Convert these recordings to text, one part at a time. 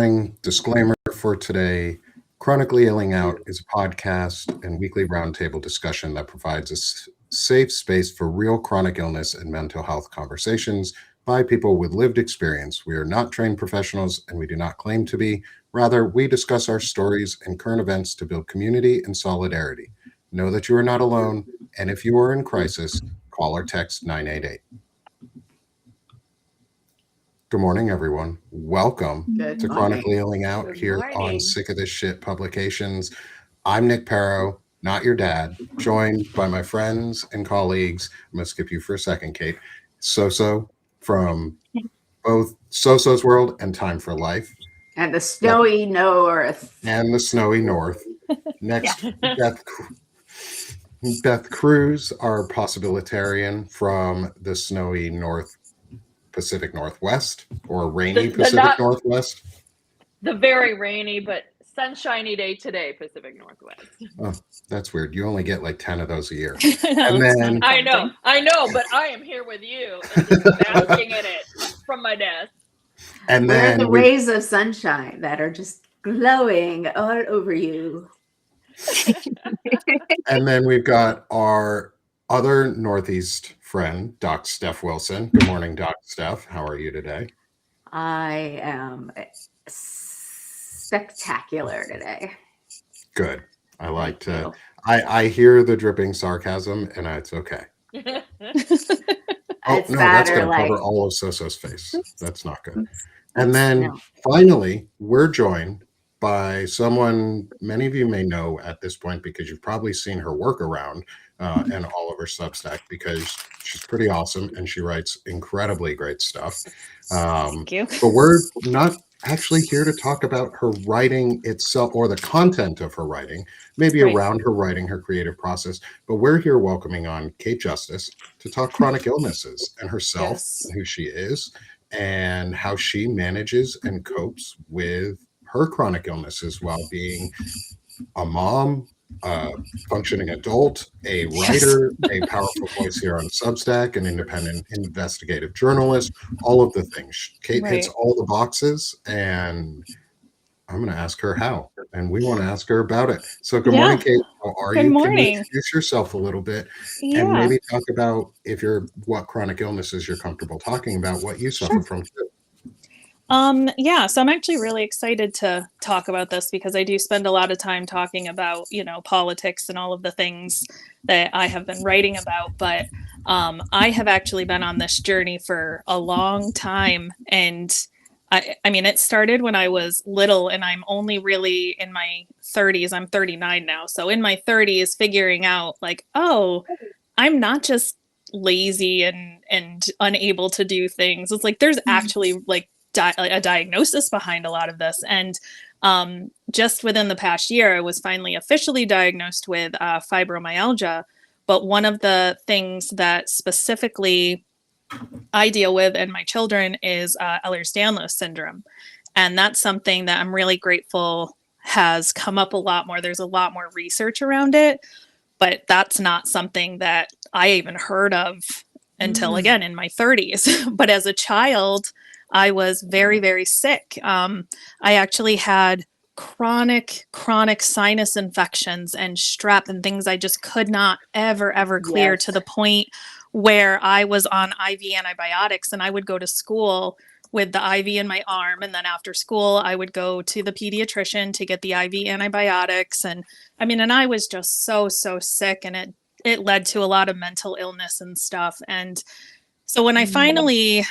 morning. Disclaimer for today. Chronically Illing Out is a podcast and weekly roundtable discussion that provides a safe space for real chronic illness and mental health conversations by people with lived experience. We are not trained professionals and we do not claim to be. Rather, we discuss our stories and current events to build community and solidarity. Know that you are not alone, and if you are in crisis, call or text 988. Good morning, everyone. Welcome to Chronically Illing Out here on Sick of This Shit Publications. I'm Nick Paro, not your dad, joined by my friends and colleagues. I'm going to skip you for a second, Kait. Soso from both Soso's World and Time for Life. And the snowy north. And the snowy north. Next, Beth Cruz, our possibilitarian from the snowy north Pacific Northwest, or rainy Pacific Northwest. The very rainy but sunshiny day today, Pacific Northwest. Oh, that's weird. You only get like 10 of those a year. And then I know, but I am here with you and just basking in it from my desk. And Where then are the rays of sunshine that are just glowing all over you. And then we've got our other Northeast friend, Doc Steph Wilson. Good morning, Doc Steph. How are you today? I am spectacular today. Good. I like to. I hear the dripping sarcasm, and it's okay. Oh, no, that's going to cover all of Soso's face. That's not good. And then finally, we're joined by someone many of you may know at this point because you've probably seen her work around and all of her Substack because she's pretty awesome and she writes incredibly great stuff. Thank you. But we're not actually here to talk about her writing itself or the content of her writing, maybe around her writing, her creative process. But we're here welcoming on Kait Justice to talk chronic illnesses and herself, and who she is, and how she manages and copes with her chronic illnesses while being a mom, a functioning adult, a writer, a powerful voice here on Substack, an independent investigative journalist, all of the things. Kait hits all the boxes, and I'm going to ask her how, and we want to ask her about it. So good morning, Kait. How are you? Good morning. Can you introduce yourself a little bit and maybe talk about what chronic illnesses you're comfortable talking about, what you suffer from too. So I'm actually really excited to talk about this because I do spend a lot of time talking about, politics and all of the things that I have been writing about. But I have actually been on this journey for a long time. And I mean, it started when I was little and I'm only really in my 30s. I'm 39 now. So in my 30s, figuring out like, oh, I'm not just lazy and unable to do things. It's like there's actually like a diagnosis behind a lot of this. And just within the past year, I was finally officially diagnosed with fibromyalgia. But one of the things that specifically I deal with in my children is Ehlers-Danlos syndrome. And that's something that I'm really grateful has come up a lot more. There's a lot more research around it, but that's not something that I even heard of until, again, in my 30s. But as a child, I was very, very sick. I actually had chronic sinus infections and strep and things I just could not ever clear to the point where I was on IV antibiotics, and I would go to school with the IV in my arm. And then after school, I would go to the pediatrician to get the IV antibiotics. And I was just so sick, and it led to a lot of mental illness and stuff. And so when I finally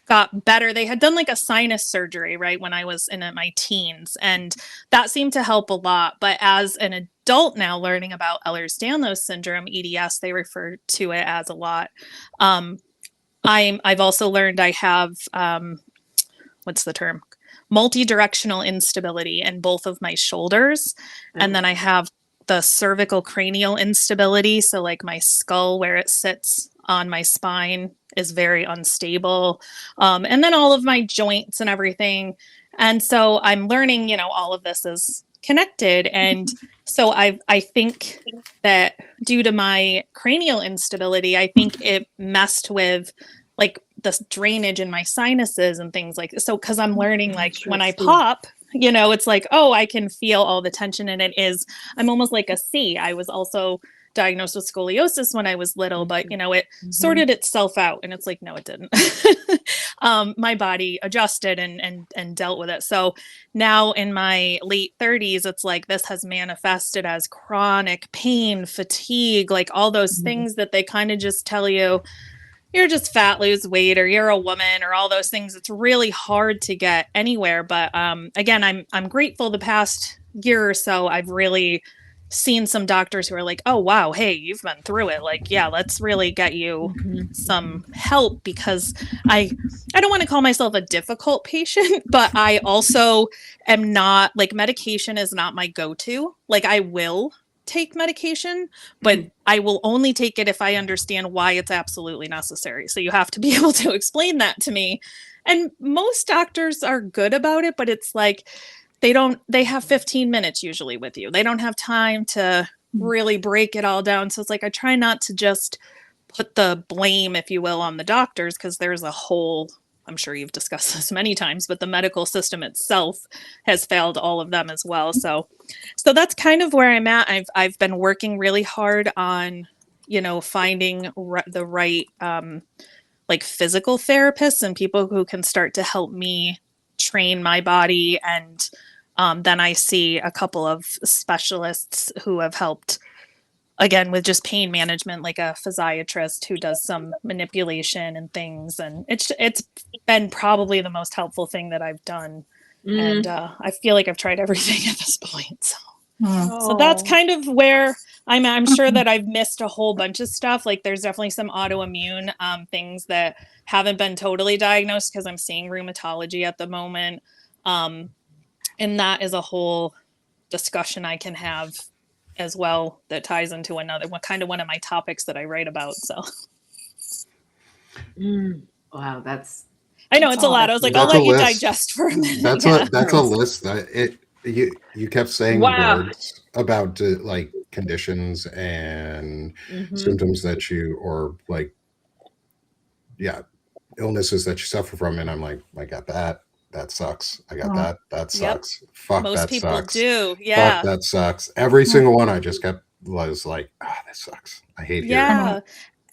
got better, they had done like a sinus surgery, right, when I was in my teens, and that seemed to help a lot. But as an adult now, learning about Ehlers-Danlos syndrome, EDS, they refer to it as a lot. I've also learned I have what's the term? Multidirectional instability in both of my shoulders, and then I have the cervical cranial instability. So like my skull, where it sits on my spine, is very unstable. And then all of my joints and everything. And so I'm learning, all of this is connected. And so I think that due to my cranial instability, I think it messed with like this drainage in my sinuses and things like this. So because I'm learning, like when I Interesting. pop, it's like, oh, I can feel all the tension, and I'm almost like a C. I was also diagnosed with scoliosis when I was little, but it sorted itself out, and it's like, no, it didn't. My body adjusted and dealt with it. So now in my late 30s, it's like this has manifested as chronic pain, fatigue, like all those things that they kind of just tell you, you're just fat, lose weight, or you're a woman, or all those things. It's really hard to get anywhere. But again, I'm grateful the past year or so, I've really seen some doctors who are like, oh, wow, hey, you've been through it. Like, yeah, let's really get you some help, because I don't want to call myself a difficult patient, but I also am not, like, medication is not my go-to. Like, I will take medication, but I will only take it if I understand why it's absolutely necessary. So you have to be able to explain that to me. And most doctors are good about it, but it's like they have 15 minutes usually with you. They don't have time to really break it all down. So it's like I try not to just put the blame, if you will, on the doctors, because there's a whole, I'm sure you've discussed this many times, but the medical system itself has failed all of them as well. So that's kind of where I'm at. I've been working really hard on, finding the right like physical therapists and people who can start to help me train my body. And then I see a couple of specialists who have helped, again, with just pain management, like a physiatrist who does some manipulation and things. And it's been probably the most helpful thing that I've done. And I feel like I've tried everything at this point. So that's kind of where I'm sure that I've missed a whole bunch of stuff. Like there's definitely some autoimmune things that haven't been totally diagnosed, because I'm seeing rheumatology at the moment. And that is a whole discussion I can have as well that ties into one of my topics that I write about. So Wow, I know it's a lot. I was like, I'll let you digest for a minute. That's a list that you kept saying words about like conditions and symptoms that illnesses that you suffer from, and I'm like, I got that sucks. I got that sucks. Fuck, most that people sucks. do. Fuck, that sucks. Every single one I just was like, that sucks. I hate hearing it.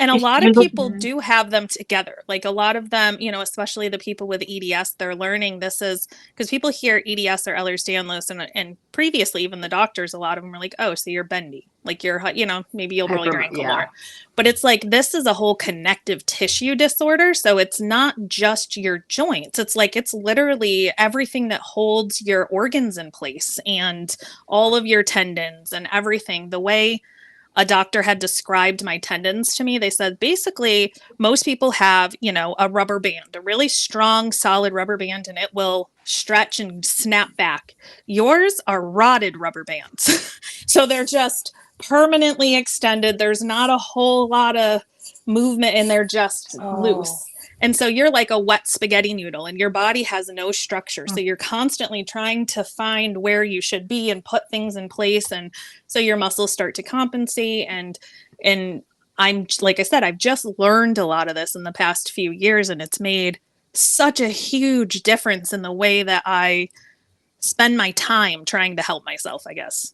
And a lot of people do have them together. Like a lot of them, especially the people with EDS, they're learning this is because people hear EDS or Ehlers-Danlos, and previously even the doctors, a lot of them are like, oh, so you're bendy. Like you're, maybe you'll roll your ankle more. But it's like, this is a whole connective tissue disorder. So it's not just your joints. It's like, it's literally everything that holds your organs in place and all of your tendons and everything. The way a doctor had described my tendons to me, they said, basically, most people have, a rubber band, a really strong, solid rubber band, and it will stretch and snap back. Yours are rotted rubber bands. So they're just permanently extended. There's not a whole lot of movement, and they're just loose. And so you're like a wet spaghetti noodle, and your body has no structure. So you're constantly trying to find where you should be and put things in place. And so your muscles start to compensate. And I'm, like I said, I've just learned a lot of this in the past few years, and it's made such a huge difference in the way that I spend my time trying to help myself, I guess.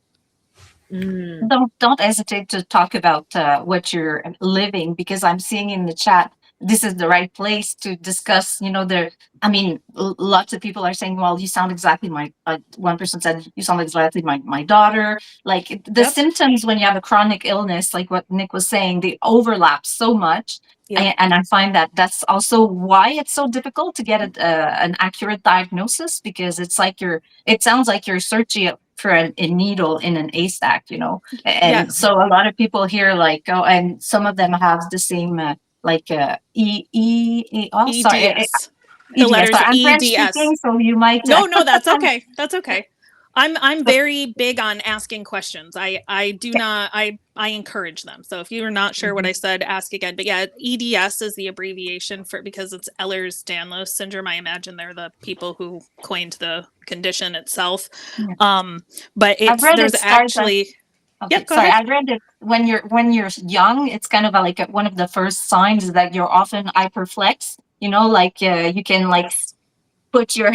Don't hesitate to talk about what you're living, because I'm seeing in the chat, this is the right place to discuss, lots of people are saying, well, you sound exactly one person said, you sound exactly my daughter. Like the symptoms when you have a chronic illness, like what Nick was saying, they overlap so much. And I find that that's also why it's so difficult to get an accurate diagnosis, because it sounds like you're searching for a needle in an haystack, and so a lot of people here and some of them have the same EDS. The letters I'm French EDS. speaking, so you might. No, that's okay. That's okay. I'm very big on asking questions. I do not. I encourage them. So if you're not sure what I said, ask again. But yeah, EDS is the abbreviation because it's Ehlers-Danlos syndrome. I imagine they're the people who coined the condition itself. But there's actually. Okay, Yep, go sorry. ahead. I read that when you're young, it's kind of like one of the first signs that you're often hyperflex. You know, like you can like put your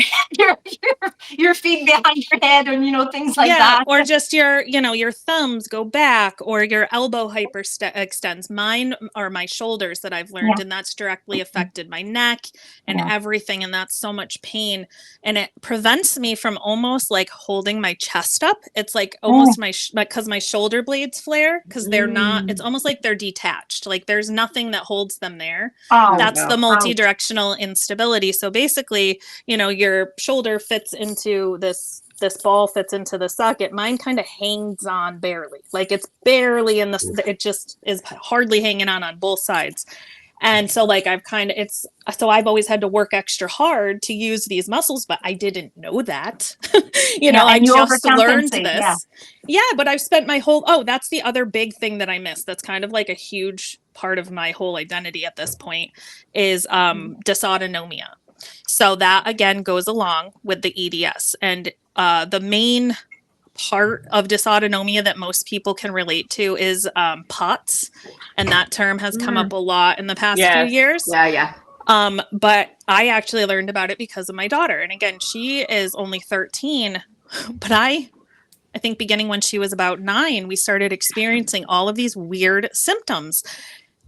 your feet behind your head, and things like Yeah, that. or just your thumbs go back, or your elbow extends. Mine are my shoulders that I've learned, Yeah, and that's directly affected my neck and yeah. everything, and that's so much pain, and it prevents me from almost like holding my chest up. It's like Oh, almost because my shoulder blades flare because they're not. It's almost like they're detached. Like there's nothing that holds them there. Oh ouch, That's the no. ouch. multi-directional instability. So basically, your shoulder fits into this ball fits into the socket. Mine kind of hangs on barely. Like it's barely in the, it just is hardly hanging on both sides. And so like I've always had to work extra hard to use these muscles, but I didn't know that. Yeah, I and you just learned overcompensate. Yeah. this. Yeah, but I've spent my whole that's the other big thing that I missed. That's kind of like a huge part of my whole identity at this point is dysautonomia. So that again goes along with the EDS. And the main part of dysautonomia that most people can relate to is POTS. And that term has come up a lot in the past few Yes. years. Yeah. But I actually learned about it because of my daughter. And again, she is only 13, but I think beginning when she was about 9, we started experiencing all of these weird symptoms.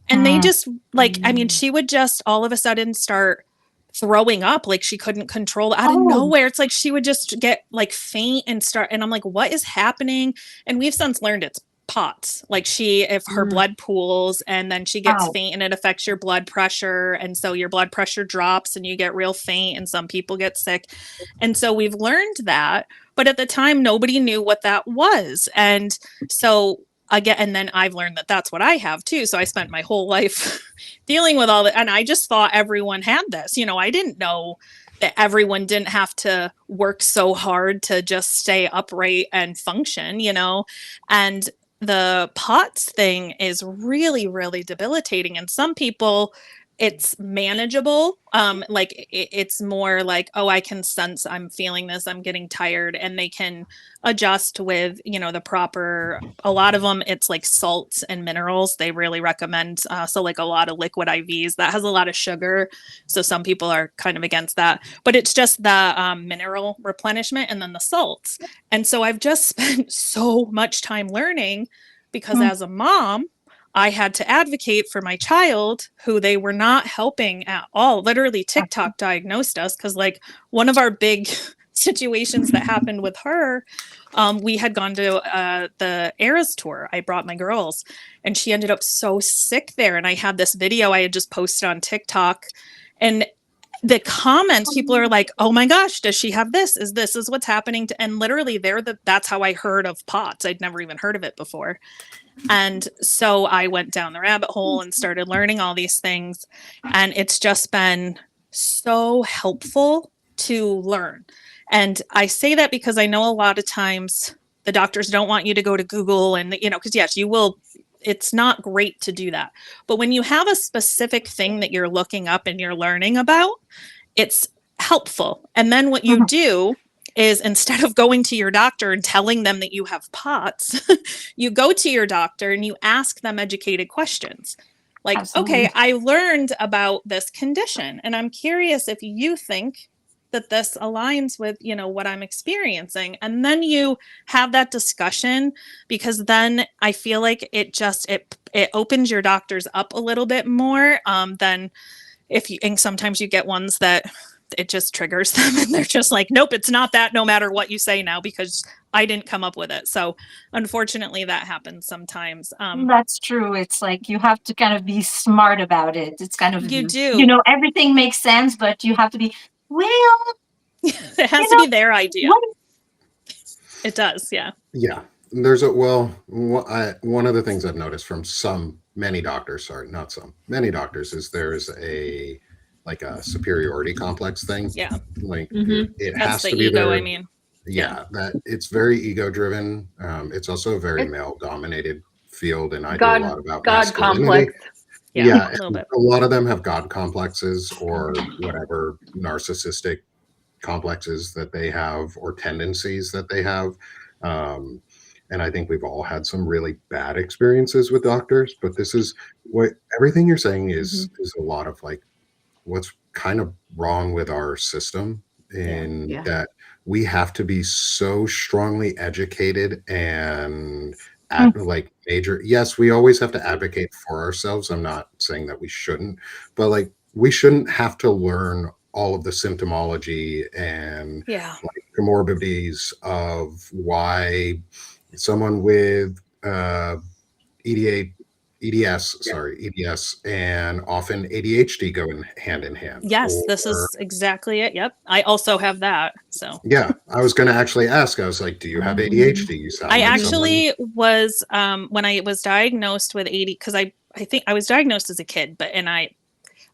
And they just she would just all of a sudden start throwing up, like she couldn't control it out of Oh, nowhere. It's like she would just get like faint and start, and I'm like, what is happening? And we've since learned it's POTS. Like if her blood pools and then she gets ow. faint and it affects your blood pressure. And so your blood pressure drops and you get real faint and some people get sick. And so we've learned that. But at the time, nobody knew what that was. And so again, and then I've learned that that's what I have too. So I spent my whole life dealing with all that. And I just thought everyone had this. I didn't know that everyone didn't have to work so hard to just stay upright and function, And the POTS thing is really, really debilitating. And some people, it's manageable. It's more like, oh, I can sense I'm feeling this, I'm getting tired, and they can adjust with the proper, a lot of them it's like salts and minerals they really recommend. So like a lot of liquid IVs that has a lot of sugar, so some people are kind of against that, but it's just the mineral replenishment and then the salts. And so I've just spent so much time learning because as a mom I had to advocate for my child who they were not helping at all. Literally TikTok diagnosed us because like one of our big situations that happened with her, we had gone to the Eras tour. I brought my girls and she ended up so sick there. And I had this video I had just posted on TikTok, and the comments, people are like, oh my gosh, does she have this? This is what's happening to, and literally that's how I heard of POTS. I'd never even heard of it before. And so I went down the rabbit hole and started learning all these things. And it's just been so helpful to learn. And I say that because I know a lot of times the doctors don't want you to go to Google and, because yes, you will, it's not great to do that. But when you have a specific thing that you're looking up and you're learning about, it's helpful. And then what you do is instead of going to your doctor and telling them that you have POTS, you go to your doctor and you ask them educated questions. Like, Absolutely. okay, I learned about this condition and I'm curious if you think that this aligns with, what I'm experiencing. And then you have that discussion, because then I feel like it opens your doctors up a little bit more than and sometimes you get ones that it just triggers them and they're just like, nope, it's not that, no matter what you say now, because I didn't come up with it. So unfortunately that happens sometimes. That's true. It's like you have to kind of be smart about it. It's kind of, You do. Everything makes sense, but you have to be, well, It has to be their idea. what It does. Yeah. Yeah. There's one of the things I've noticed from many doctors, many doctors, is there's a superiority complex thing. Yeah. Like Mhm. it That's has the to be ego, there. I mean. Yeah, that it's very ego driven. It's also a very male dominated field, and I do a lot about God masculinity. complex. Yeah, a little and bit. a lot of them have God complexes or whatever narcissistic complexes that they have or tendencies that they have. and I think we've all had some really bad experiences with doctors, but this is what everything you're saying is a lot of like what's kind of wrong with our system Yeah. in Yeah. that we have to be so strongly educated and Mm. at like major yes, we always have to advocate for ourselves. I'm not saying that we shouldn't, but like we shouldn't have to learn all of the symptomology and Yeah. like comorbidities of why someone with EDA, EDS, and often ADHD go hand in hand. Yes, Or this is exactly it. Yep. I also have that. So yeah, I was going to actually ask. I was like, "Do you have ADHD? You sound I like someone." actually was when I was diagnosed with AD because I think I was diagnosed as a kid, but and I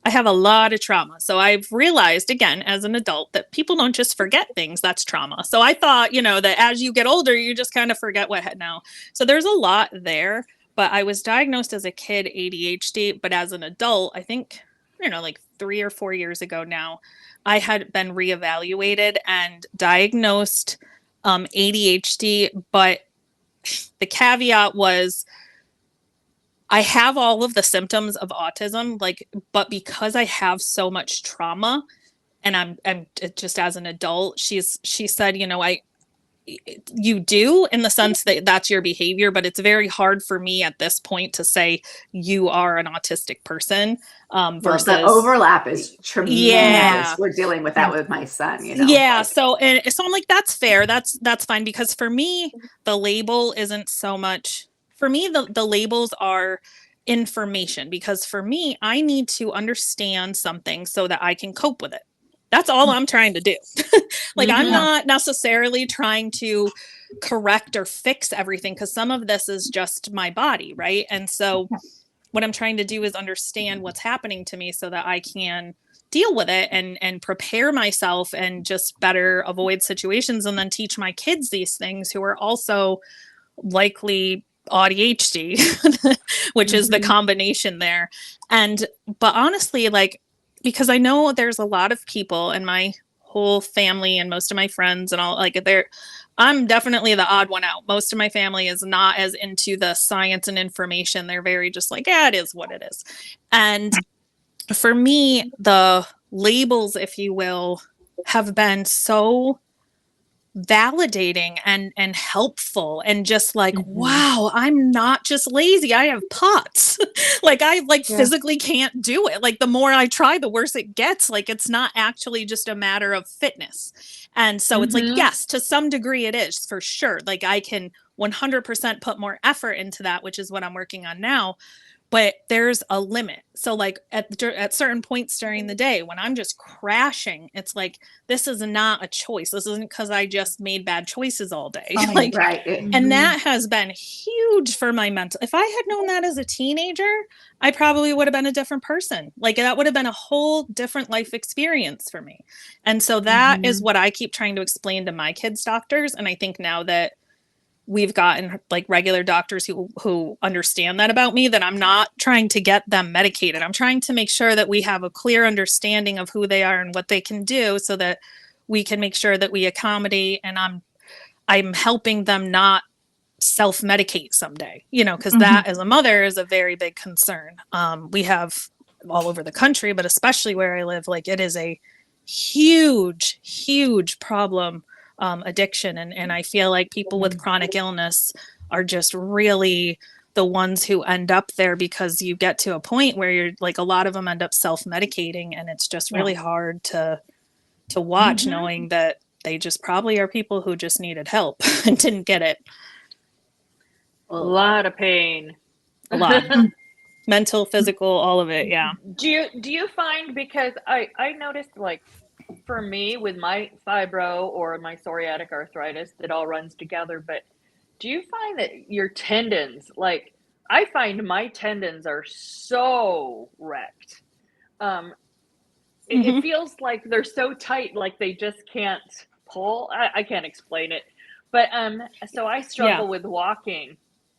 have a lot of trauma. So I've realized again as an adult that people don't just forget things, that's trauma. So I thought, that as you get older, you just kind of forget what now. So there's a lot there, but I was diagnosed as a kid ADHD, but as an adult, I think, like 3 or 4 years ago now, I had been reevaluated and diagnosed ADHD, but the caveat was I have all of the symptoms of autism, but because I have so much trauma, and I'm just as an adult, she said, you do in the sense that that's your behavior, but it's very hard for me at this point to say you are an autistic person. Well, Versus the overlap is tremendous. Yeah. We're dealing with that with my son, Yeah. So I'm like, that's fair. That's fine. Because for me, the label isn't so much for me, the labels are information because for me, I need to understand something so that I can cope with it. That's all I'm trying to do. Like, I'm not necessarily trying to correct or fix everything because some of this is just my body, right? And so what I'm trying to do is understand what's happening to me so that I can deal with it and prepare myself and just better avoid situations and then teach my kids these things who are also likely ADHD, which is the combination there. But honestly, like, because I know there's a lot of people in my whole family and most of my friends and all, like, I'm definitely the odd one out. Most of my family is not as into the science and information. They're very just like, yeah, it is what it is. And for me, the labels, if you will, have been so validating and helpful and just like, wow, I'm not just lazy, I have POTS. Like, I physically can't do it. Like, the more I try, the worse it gets. Like, it's not actually just a matter of fitness. And so it's like, yes, to some degree it is, for sure. Like, I can 100% put more effort into that, which is what I'm working on now. But there's a limit. So like at certain points during the day when I'm just crashing, it's like, this is not a choice. This isn't because I just made bad choices all day. Right. And that has been huge for my mental. If I had known that as a teenager, I probably would have been a different person. Like, that would have been a whole different life experience for me. And so that is what I keep trying to explain to my kids' doctors. And I think now that we've gotten like regular doctors who understand that about me, that I'm not trying to get them medicated. I'm trying to make sure that we have a clear understanding of who they are and what they can do so that we can make sure that we accommodate, and I'm helping them not self-medicate someday, because that as a mother is a very big concern. We have all over the country, but especially where I live, like, it is a huge problem, addiction. And I feel like people with chronic illness are just really the ones who end up there, because you get to a point where you're like, a lot of them end up self-medicating, and it's just really hard to watch, knowing that they just probably are people who just needed help and didn't get it. A lot of pain. A lot. Mental, physical, all of it. Yeah. Do you find, because I noticed, like, for me with my fibro or my psoriatic arthritis, it all runs together, but do you find that your tendons, like, I find my tendons are so wrecked. It feels like they're so tight, like they just can't pull. I can't explain it, but so I struggle with walking.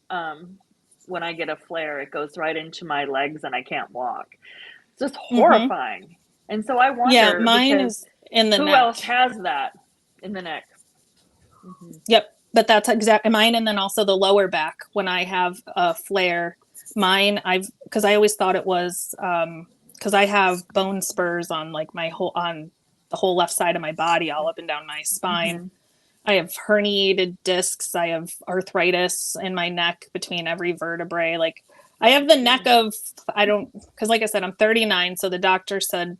When I get a flare, it goes right into my legs and I can't walk. It's just horrifying. And so I wonder, yeah, mine is in the who neck. else has that in the neck? Yep. but that's exactly mine. And then also the lower back when I have a flare, mine, because I always thought it was, because I have bone spurs on like on the whole left side of my body, all up and down my spine. Mhm. I have herniated discs. I have arthritis in my neck between every vertebrae. Like I have the neck of, because like I said, I'm 39. So the doctor said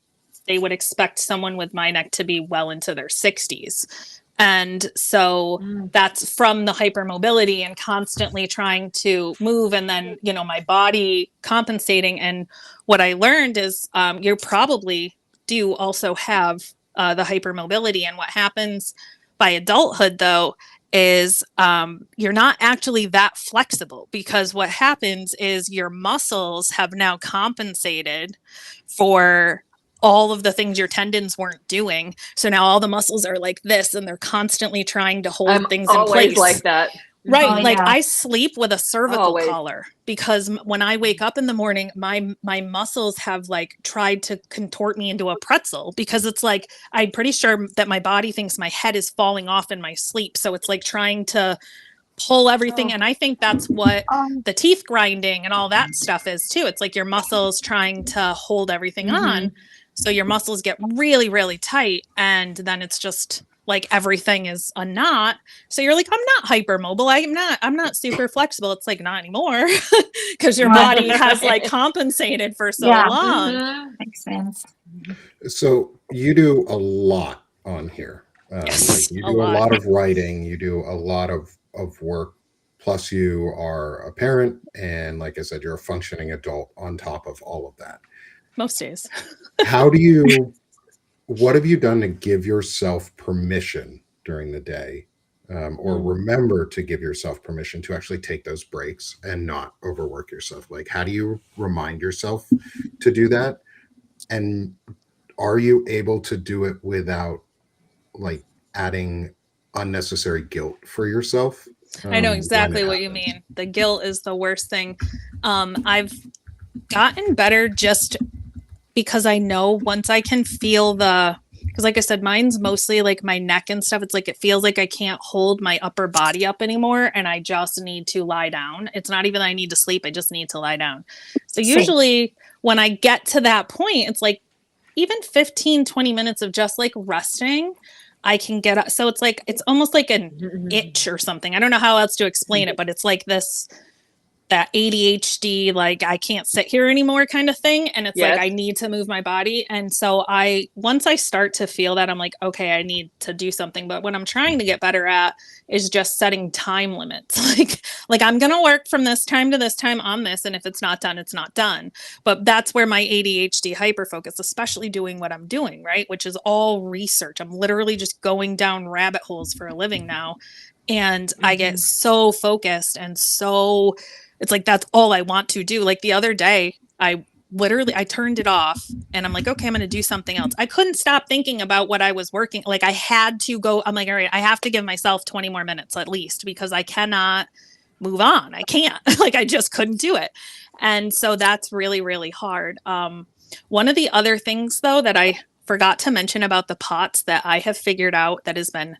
they would expect someone with my neck to be well into their 60s. And so that's from the hypermobility and constantly trying to move, and then, my body compensating. And what I learned is you probably do also have the hypermobility. And what happens by adulthood, though, is you're not actually that flexible, because what happens is your muscles have now compensated for all of the things your tendons weren't doing. So now all the muscles are like this, and they're constantly trying to hold things in always place. like that. Right. Oh, Like yeah. I sleep with a cervical Always. collar, because when I wake up in the morning, my muscles have like tried to contort me into a pretzel, because it's like, I'm pretty sure that my body thinks my head is falling off in my sleep. So it's like trying to pull everything. And I think that's what the teeth grinding and all that stuff is too. It's like your muscles trying to hold everything on. So your muscles get really, really tight. And then it's just like everything is a knot. So you're like, I'm not hypermobile. I'm not super flexible. It's like, not anymore, because your body has like compensated for so Yeah. long. Makes sense. So you do a lot on here. Yes, You a do a lot. lot of writing. You do a lot of work. Plus, you are a parent, and like I said, you're a functioning adult on top of all of that. Most days. What have you done to give yourself permission during the day, or remember to give yourself permission to actually take those breaks and not overwork yourself? Like, how do you remind yourself to do that? And are you able to do it without like adding unnecessary guilt for yourself? I know when exactly it what you happens? mean. The guilt is the worst thing. I've gotten better just because I know once I can feel because like I said, mine's mostly like my neck and stuff. It's like, it feels like I can't hold my upper body up anymore, and I just need to lie down. It's not even that I need to sleep. I just need to lie down. So usually when I get to that point, it's like even 15, 20 minutes of just like resting, I can get up. So it's like, it's almost like an itch or something. I don't know how else to explain it, but it's like that ADHD, like I can't sit here anymore kind of thing. And it's like, I need to move my body. And so once I start to feel that, I'm like, okay, I need to do something. But what I'm trying to get better at is just setting time limits. like I'm going to work from this time to this time on this. And if it's not done, it's not done. But that's where my ADHD hyperfocus, especially doing what I'm doing, right? Which is all research. I'm literally just going down rabbit holes for a living now. And I get so focused and so it's like, that's all I want to do. Like the other day, I turned it off and I'm like, okay, I'm going to do something else. I couldn't stop thinking about what I was working. Like I had to go, I'm like, all right, I have to give myself 20 more minutes at least, because I cannot move on. I can't, like, I just couldn't do it. And so that's really, really hard. One of the other things though, that I forgot to mention about the pots that I have figured out that has been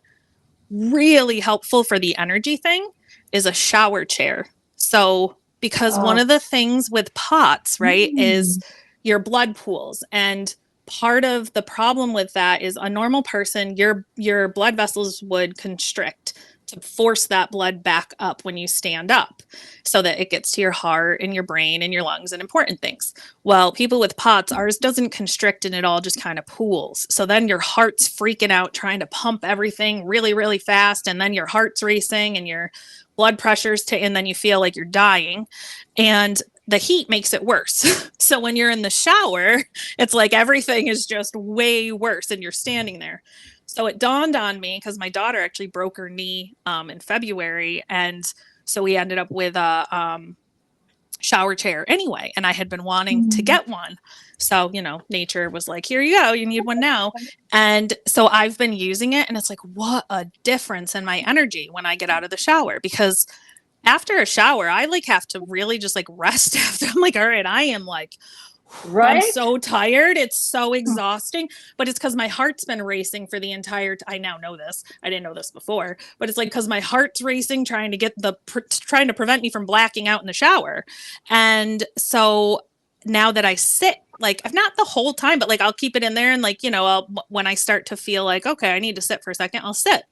really helpful for the energy thing is a shower chair. So, because one of the things with POTS, right, is your blood pools. And part of the problem with that is a normal person, your blood vessels would constrict to force that blood back up when you stand up so that it gets to your heart and your brain and your lungs and important things. Well, people with POTS, ours doesn't constrict and it all just kind of pools. So then your heart's freaking out trying to pump everything really, really fast. And then your heart's racing and your blood pressure's and then you feel like you're dying. And the heat makes it worse. So when you're in the shower, it's like everything is just way worse and you're standing there. So it dawned on me, because my daughter actually broke her knee in February. And so we ended up with a shower chair anyway. And I had been wanting to get one. So, nature was like, here you go, you need one now. And so I've been using it, and it's like, what a difference in my energy when I get out of the shower, because after a shower, I like have to really just like rest after. I'm like, all right, I am like, Right? I'm so tired. It's so exhausting, but it's because my heart's been racing for the entire I now know this. I didn't know this before, but it's like because my heart's racing, trying to prevent me from blacking out in the shower. And so now that I sit, like, I've not the whole time, but like I'll keep it in there, and like, when I start to feel like, okay, I need to sit for a second, I'll sit.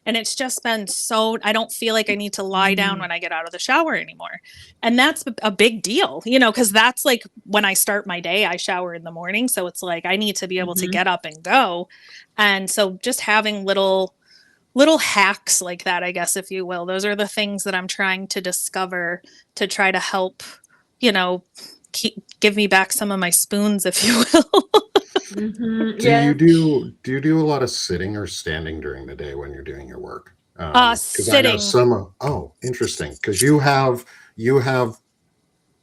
And it's just been so, I don't feel like I need to lie down when I get out of the shower anymore. And that's a big deal, because that's like when I start my day, I shower in the morning. So it's like I need to be able to get up and go. And so just having little hacks like that, I guess, if you will, those are the things that I'm trying to discover to try to help, give me back some of my spoons, if you will. Do you do a lot of sitting or standing during the day when you're doing your work? Because I know Sitting. interesting. Because you have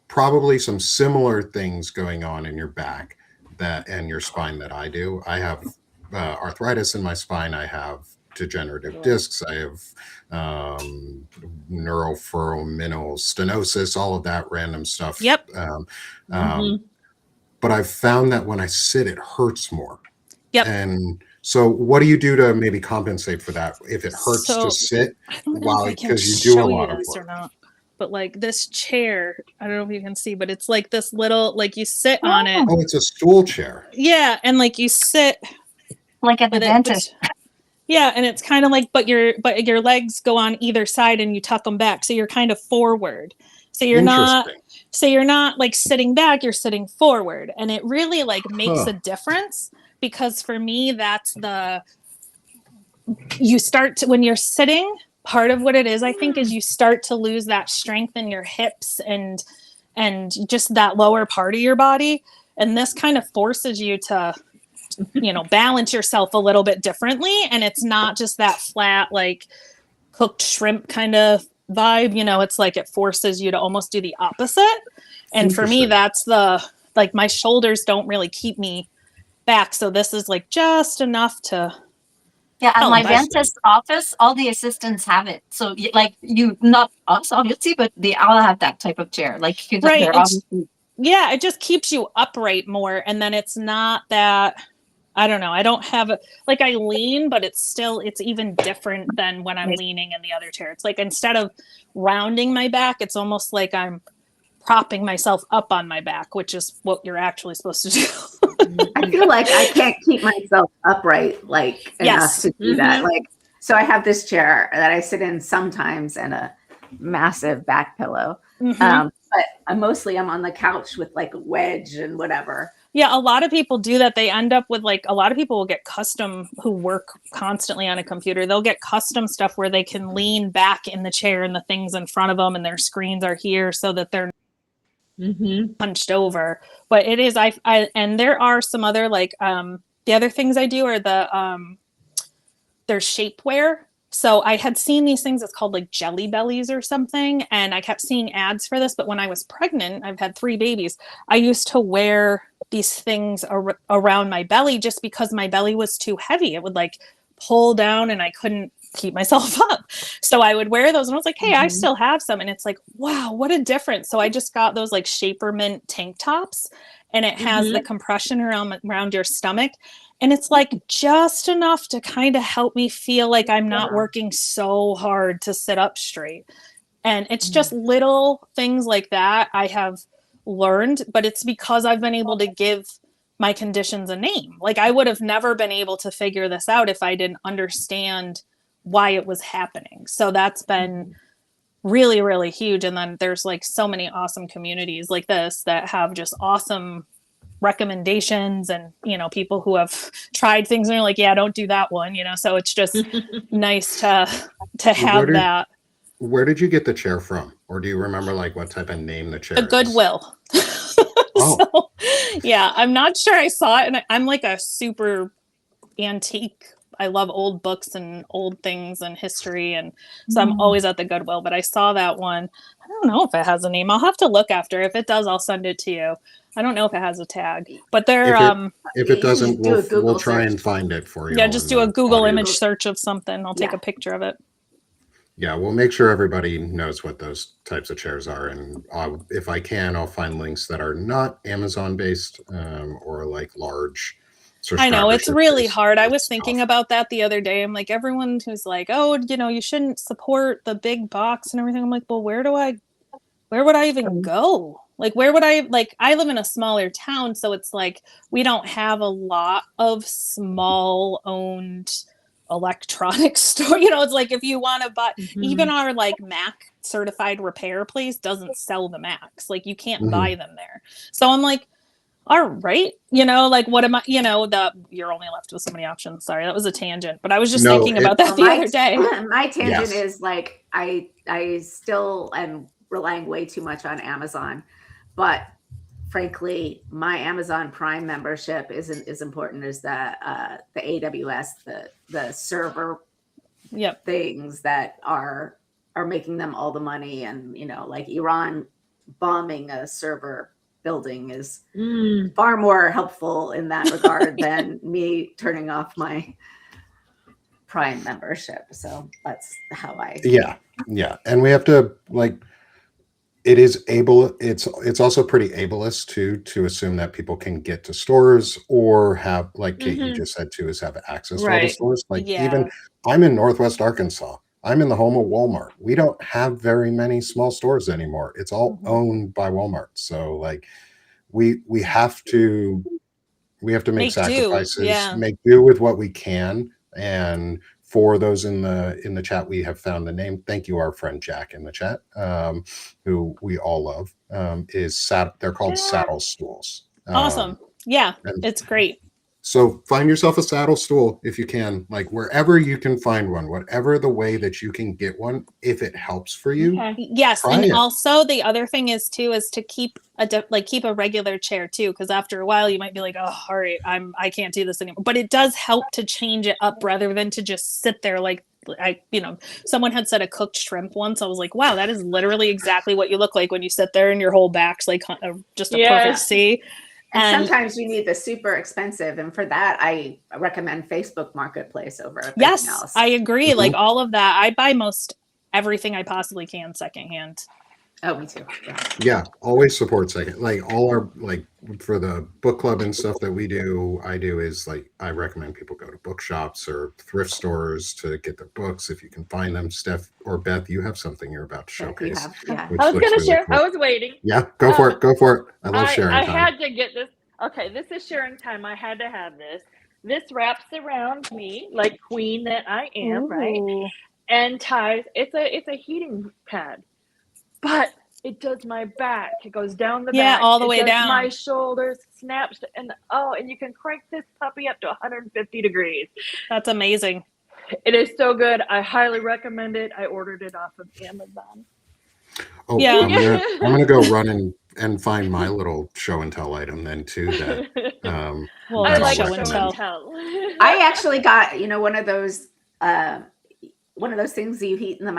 probably some similar things going on in your back and your spine that I do. I have arthritis in my spine. I have degenerative discs. I have neuroforaminal stenosis, all of that random stuff. Yep. But I've found that when I sit, it hurts more. Yep. And so what do you do to maybe compensate for that if it hurts to sit? I don't know if I can Because you do a show lot you of this or work. not. But like this chair, I don't know if you can see, but it's like this little, like you sit on it. Oh, it's a stool chair. Yeah, and like you sit like at the dentist. Yeah, and it's kind of like, but your legs go on either side and you tuck them back, so you're kind of forward. So you're not like sitting back, you're sitting forward, and it really like makes a difference, because for me that's when you're sitting, part of what it is, I think, is you start to lose that strength in your hips and just that lower part of your body, and this kind of forces you to balance yourself a little bit differently, and it's not just that flat like cooked shrimp kind of vibe. It's like it forces you to almost do the opposite. And for me, that's my shoulders don't really keep me back, so this is like just enough to at my dentist office, all the assistants have it. So like not us obviously, but they all have that type of chair. Like right. It just keeps you upright more, and then it's not that, I don't know, I don't have like I lean, but it's even different than when I'm leaning in the other chair. It's like instead of rounding my back, it's almost like I'm propping myself up on my back, which is what you're actually supposed to do. I feel like I can't keep myself upright enough to do that. So I have this chair that I sit in sometimes and a massive back pillow. But I'm on the couch with like a wedge and whatever. Yeah, a lot of people do that. They end up with a lot of people will get custom, who work constantly on a computer. They'll get custom stuff where they can lean back in the chair and the things in front of them and their screens are here so that they're punched over. But it is, and there are some other the other things I do are there's shapewear. So I had seen these things, it's called like Jelly Bellies or something, and I kept seeing ads for this. But when I was pregnant, I've had 3 babies, I used to wear these things around my belly just because my belly was too heavy. It would like pull down and I couldn't keep myself up. So I would wear those, and I was like, hey, I still have some. And it's like, wow, what a difference. So I just got those like Shaper Mint tank tops, and it has the compression around your stomach. And it's like just enough to kind of help me feel like I'm not working so hard to sit up straight. And it's just little things like that I have learned, but it's because I've been able to give my conditions a name. Like I would have never been able to figure this out if I didn't understand why it was happening. So that's been really, really huge. And then there's like so many awesome communities like this that have just awesome recommendations, and people who have tried things and are like, yeah, don't do that one, so it's just nice to have that. Where did you get the chair from, or do you remember like what type of name the chair is? Goodwill. So, yeah, I'm not sure. I saw it, and I'm like a super antique, I love old books and old things and history, and so I'm always at the Goodwill. But I saw that one. I don't know if it has a name. I'll have to look after. If it does, I'll send it to you. I don't know if it has a tag, but they're if it doesn't, we'll try and find it for you. Yeah, just do a Google image search of something. I'll take a picture of it. Yeah, we'll make sure everybody knows what those types of chairs are, and if I can, I'll find links that are not Amazon based or like large. I know it's really subscribership-based hard. I was stuff. thinking about that the other day. I'm like, everyone who's like, oh, you shouldn't support the big box and everything. I'm like, well, where would I even go? Like, where would I, like, I live in a smaller town, so it's like we don't have a lot of small owned electronics store. It's like if you want to buy, even our like Mac certified repair place doesn't sell the Macs. Like, you can't buy them there. So I'm like, all right, like, what am I, you're only left with so many options. Sorry, that was a tangent, but I was just thinking about that the other day. My tangent is like, I still am relying way too much on Amazon, but frankly, my Amazon Prime membership isn't as important as the AWS, the server things that are making them all the money. And, like Iran bombing a server building is far more helpful in that regard than me turning off my Prime membership. So that's how I. Yeah. And we have to, like, it's also pretty ableist to assume that people can get to stores or have, like Kate, you just said too, is have access to all the stores. Like, even I'm in Northwest Arkansas. I'm in the home of Walmart. We don't have very many small stores anymore. It's all owned by Walmart. So like we have to make sacrifices, make do with what we can. And for those in the chat, we have found the name. Thank you, our friend Jack in the chat, who we all love. They're called saddle stools. Awesome. Yeah, it's great. So find yourself a saddle stool if you can, like wherever you can find one, whatever the way that you can get one, if it helps for you. Okay. Yes, and also the other thing is to keep a regular chair too, because after a while you might be like, oh, all right, I can't do this anymore. But it does help to change it up rather than to just sit there like someone had said a cooked shrimp once. I was like, wow, that is literally exactly what you look like when you sit there and your whole back's like just a perfect C. And sometimes you need the super expensive, and for that, I recommend Facebook Marketplace over everything else. I agree. Like all of that, I buy most everything I possibly can secondhand. Oh, me too. Yeah, always support second. Like all our, like for the book club and stuff that we do, I recommend people go to bookshops or thrift stores to get their books if you can find them. Steph or Beth, you have something you're about to showcase. I was going to share. Cool. I was waiting. Yeah, go for it. Go for it. I love sharing time. I had to get this. Okay, this is sharing time. I had to have this. This wraps around me like queen that I am, right? And ties. It's a heating pad. But it does my back. It goes down the back. Yeah, all the way down. My shoulders, snaps, and you can crank this puppy up to 150 degrees. That's amazing. It is so good. I highly recommend it. I ordered it off of Amazon. Oh, yeah. I'm gonna go run and find my little show and tell item then too. That I like show and tell. I actually got one of those things that you heat in the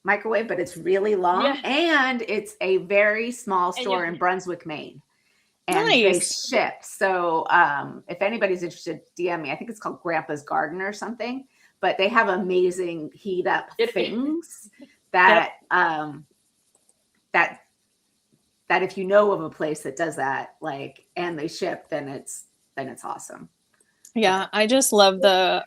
microwave, but it's really long, and it's a very small store in Brunswick, Maine, and they ship. So if anybody's interested, DM me. I think it's called Grandpa's Garden or something, but they have amazing heat up things that that if you know of a place that does that, like, and they ship, then it's awesome. Yeah, I just love the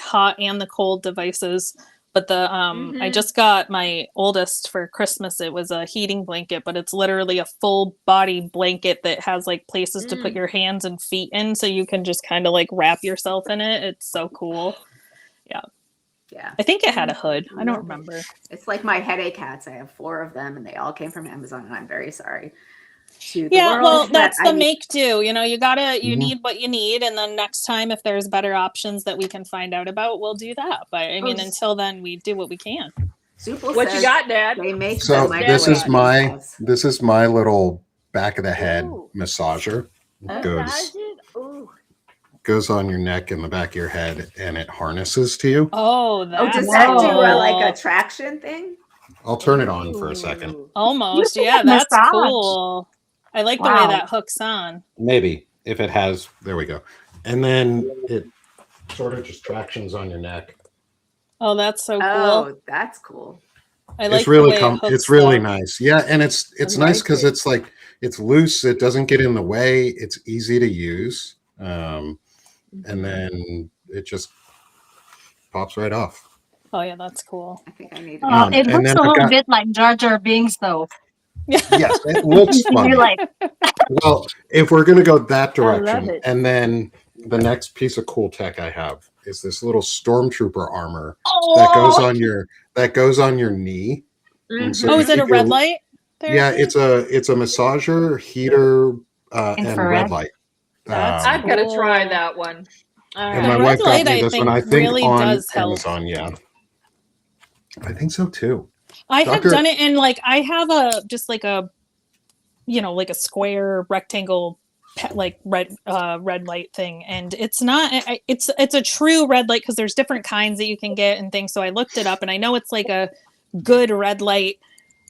hot and the cold devices. But I just got my oldest for Christmas. It was a heating blanket, but it's literally a full body blanket that has like places to put your hands and feet in, so you can just kind of like wrap yourself in it. It's so cool. Yeah. I think it had a hood. I don't remember. It's like my headache hats. I have 4 of them, and they all came from Amazon. And I'm very sorry. Well, that's the make do. You need what you need, and then next time, if there's better options that we can find out about, we'll do that. But I mean, until then, we do what we can. What you got, Dad? They make so this is my little back of the head massager. Goes on your neck and the back of your head, and it harnesses to you. Oh, does that do like a traction thing? I'll turn it on for a second. Almost, yeah, that's cool. I like the way that hooks on. Maybe if it has, there we go. And then it sort of just tractions on your neck. Oh, that's so cool. Oh, that's cool. I like It's really the way it hooks, it's really though. nice. Yeah, and it's I nice like because it. it's like it's loose. It doesn't get in the way. It's easy to use, and then it just pops right off. Oh yeah, that's cool. I think I need to. It And looks then a I've little got bit like Jar Jar Binks, though. yes, it looks funny. You're like, Well, if we're gonna go that I love direction, it. and then the next piece of cool tech I have is this little stormtrooper armor oh, that goes on your knee. And so Oh, you is it a keep your- red light? Yeah, therapy? it's a massager, heater, and Infrared. red light. That's I've got to try Cool. that one. And The my red wife got light, me I this one. think, I think really on does help. Amazon. Yeah, I think so too. I have Doctor- done it, and like I have a just like a, like a square rectangle, like red light thing, and it's not. It's a true red light because there's different kinds that you can get and things. So I looked it up, and I know it's like a good red light,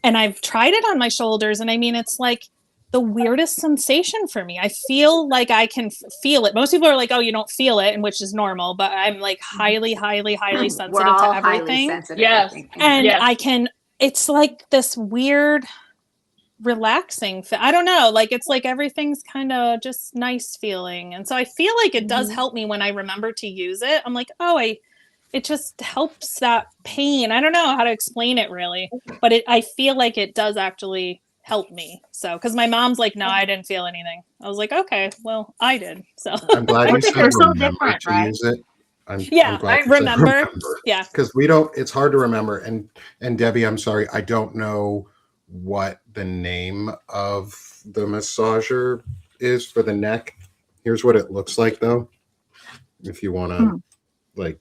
and I've tried it on my shoulders, and I mean it's like the weirdest sensation for me. I feel like I can feel it. Most people are like, "Oh, you don't feel it," and which is normal, but I'm like highly, highly, highly We're sensitive all to highly everything. sensitive. Yes. I think. And Yes. I can, it's like this weird relaxing I don't know, like it's like everything's kind of just nice feeling, and so I feel like it does help me when I remember to use it. I'm like, it just helps that pain. I don't know how to explain it really, but I feel like it does actually help me. So because my mom's like, no, I didn't feel anything. I was like, okay, well, I did. So I'm glad you said They're so remember different, to right? use it. I'm yeah, glad I you said remember. Yeah. because we don't. It's hard to remember. And Debbie, I'm sorry, I don't know what the name of the massager is for the neck. Here's what it looks like, though. If you want to like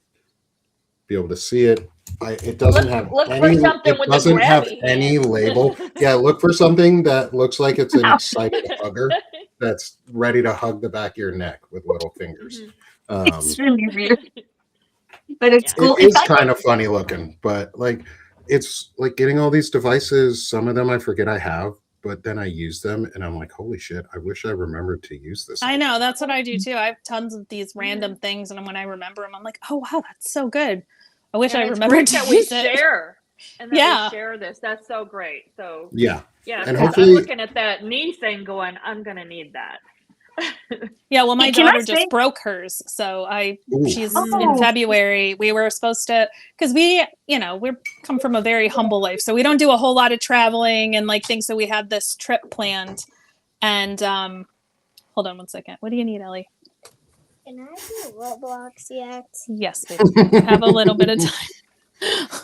be able to see it, it doesn't have Look for any. something It with a doesn't have grabby any hand. label. Yeah, look for something that looks like it's an excited hugger that's ready to hug the back of your neck with little fingers. It's really weird, but it's cool. It is kind of funny looking, but like it's like getting all these devices. Some of them I forget I have, but then I use them and I'm like, holy shit, I wish I remembered to use this. I know, that's what I do too. I have tons of these random things, and when I remember them, I'm like, oh wow, that's so good. I wish I it's remembered great to that we use it. share. And that Yeah. we share this. That's so great. So Yeah. yeah, And 'cause hopefully- I'm looking at that knee thing going, I'm gonna need that. Yeah, well, my Can I daughter just say- broke hers, so Ooh. she's Oh. in February. We were supposed to, because we come from a very humble life, so we don't do a whole lot of traveling and like things. So we had this trip planned, and hold on one second. What do you need, Ellie? Can I do Roblox yet? Yes, baby. Have a little bit of time.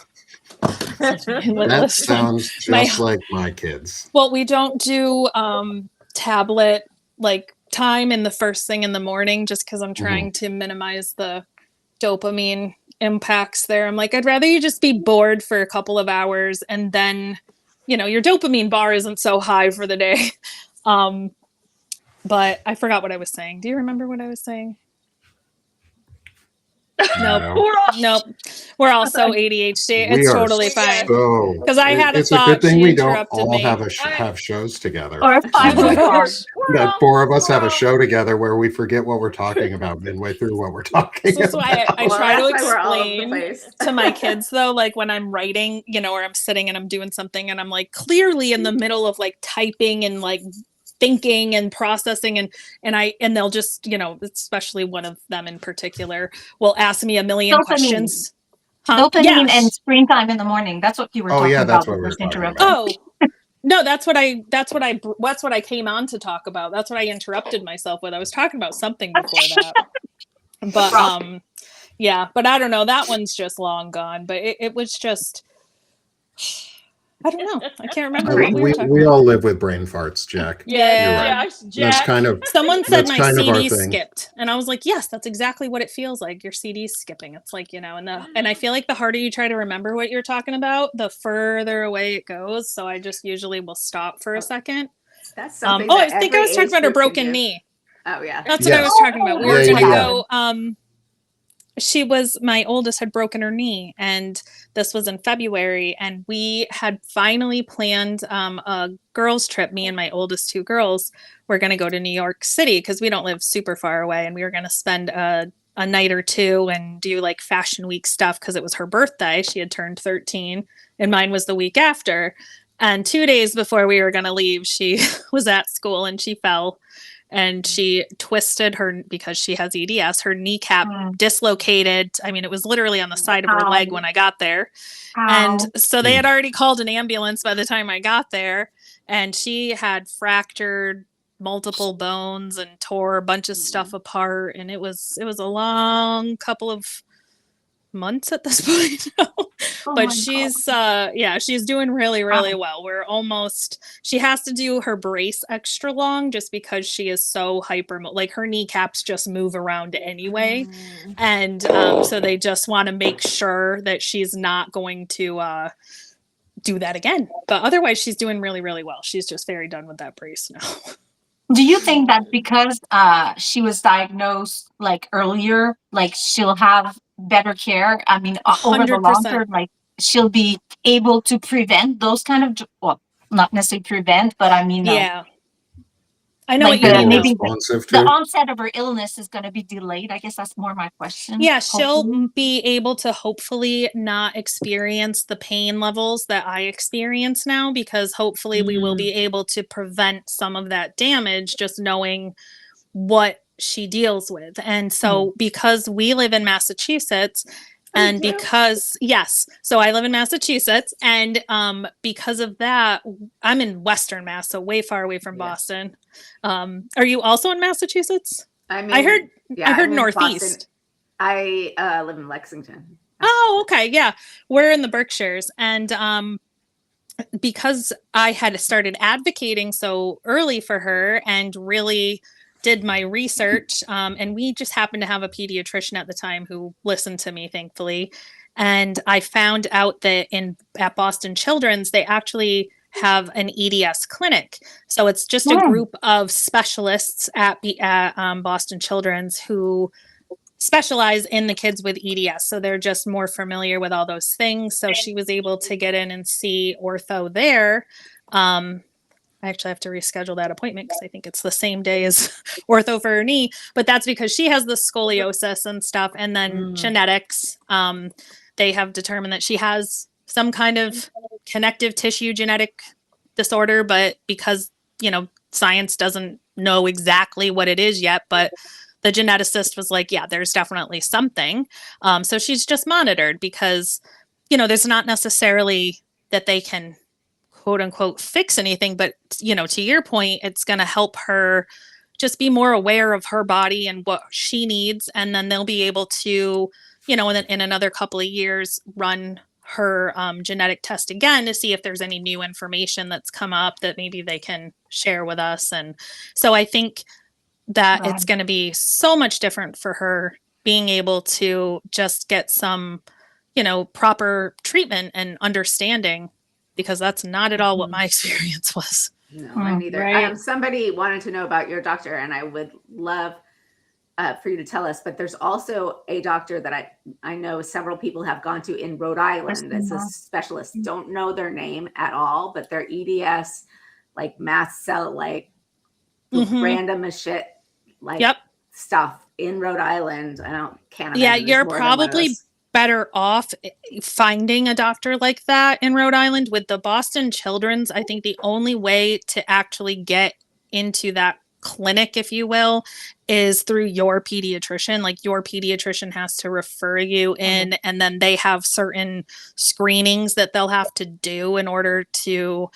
That sounds just My- like my kids. Well, we don't do tablet like time in the first thing in the morning just because I'm trying to minimize the dopamine impacts there. I'm like, I'd rather you just be bored for a couple of hours and then, your dopamine bar isn't so high for the day. But I forgot what I was saying. Do you remember what I was saying? Nope. We're all so ADHD. We It's are totally fine. So Because I had a it's a thought. good thing She we don't interrupted all me. have shows together. Or 5 o'clock. That four of us have a show together where we forget what we're talking about midway through what we're talking This is why I Well, try to that's why we're all over the explain place. to my kids though, like when I'm writing, or I'm sitting and I'm doing something and I'm like clearly in the middle of like typing and like thinking and processing and they'll just, especially one of them in particular will ask me a million Dopamine. questions. Huh? Dopamine Yes. and screen time in the morning. That's what you were Oh, talking yeah, about. that's what we were Just talking interrupted. about. Oh, no, that's what I came on to talk about. That's what I interrupted myself with. I was talking about something before that. But yeah, but I don't know. That one's just long gone. But it was just, I don't know. I can't remember what we were talking We about. all live with brain farts, Jack. Yeah. Yes, That's Jack. kind of Someone said That's my kind of our CD thing. skipped, and I was like, "Yes, that's exactly what it feels like. Your CD's skipping." It's like and I feel like the harder you try to remember what you're talking about, the further away it goes. So I just usually will stop for a second. That's something. I that think I every was talking age about her group can broken do. knee. Oh yeah. That's what I Yes. was talking about. We were Yeah, gonna yeah. go. My oldest had broken her knee, and this was in February, and we had finally planned a girls' trip. Me and my oldest two girls were going to go to New York City because we don't live super far away, and we were going to spend a a night or two and do like fashion week stuff because it was her birthday. She had turned 13 and mine was the week after. And 2 days before we were going to leave, she was at school and she fell and she twisted her, because she has EDS, her kneecap dislocated. I mean, it was literally on the side of her leg when I got there. And so they had already called an ambulance by the time I got there. And she had fractured multiple bones and tore a bunch of stuff apart. And it was a long couple of months at this point. But she's she's doing really well. We're almost, she has to do her brace extra long just because she is so hyper, like her kneecaps just move around anyway. And so they just want to make sure that she's not going to do that again. But otherwise she's doing really well. She's just very done with that brace now. Do you think that because she was diagnosed like earlier, like she'll have better care? I mean, over the long 100%. term, like she'll be able to prevent those kind of, well, not necessarily prevent, but I mean, Yeah. I know like what you mean. maybe responsive the to. onset of her illness is going to be delayed. I guess that's more my question. Yeah, she'll hopefully. be able to hopefully not experience the pain levels that I experience now, because hopefully we will be able to prevent some of that damage just knowing what she deals with. And so because we live in Massachusetts, and because, yes, so I live in Massachusetts, and because of that, I'm in Western Mass, so way far away from Boston. Are you also in Massachusetts? I heard I'm in Northeast. Boston. I live in Lexington. Oh, okay. Yeah. We're in the Berkshires. And because I had started advocating so early for her and really did my research, and we just happened to have a pediatrician at the time who listened to me, thankfully. And I found out that at Boston Children's, they actually have an EDS clinic. So it's just a group of specialists at Boston Children's who specialize in the kids with EDS. So they're just more familiar with all those things. So she was able to get in and see ortho there. I actually have to reschedule that appointment because I think it's the same day as ortho for her knee, but that's because she has the scoliosis and stuff. And then genetics, they have determined that she has some kind of connective tissue genetic disorder, but because, science doesn't know exactly what it is yet, but the geneticist was like, yeah, there's definitely something. So she's just monitored because, there's not necessarily that they can quote unquote fix anything, but to your point, it's going to help her just be more aware of her body and what she needs. And then they'll be able to, in another couple of years, run her genetic test again to see if there's any new information that's come up that maybe they can share with us. And so I think that it's going to be so much different for her being able to just get some, proper treatment and understanding, because that's not at all what my experience was. No, mine neither. Right. Somebody wanted to know about your doctor, and I would love for you to tell us, but there's also a doctor that I know several people have gone to in Rhode Island. It's a specialist. Don't know their name at all, but their EDS, like mast cell, like random as shit, like stuff in Rhode Island. Can't imagine. Yeah, you're probably better off finding a doctor like that in Rhode Island. With the Boston Children's, I think the only way to actually get into that clinic, if you will, is through your pediatrician. Like your pediatrician has to refer you in, and then they have certain screenings that they'll have to do in order to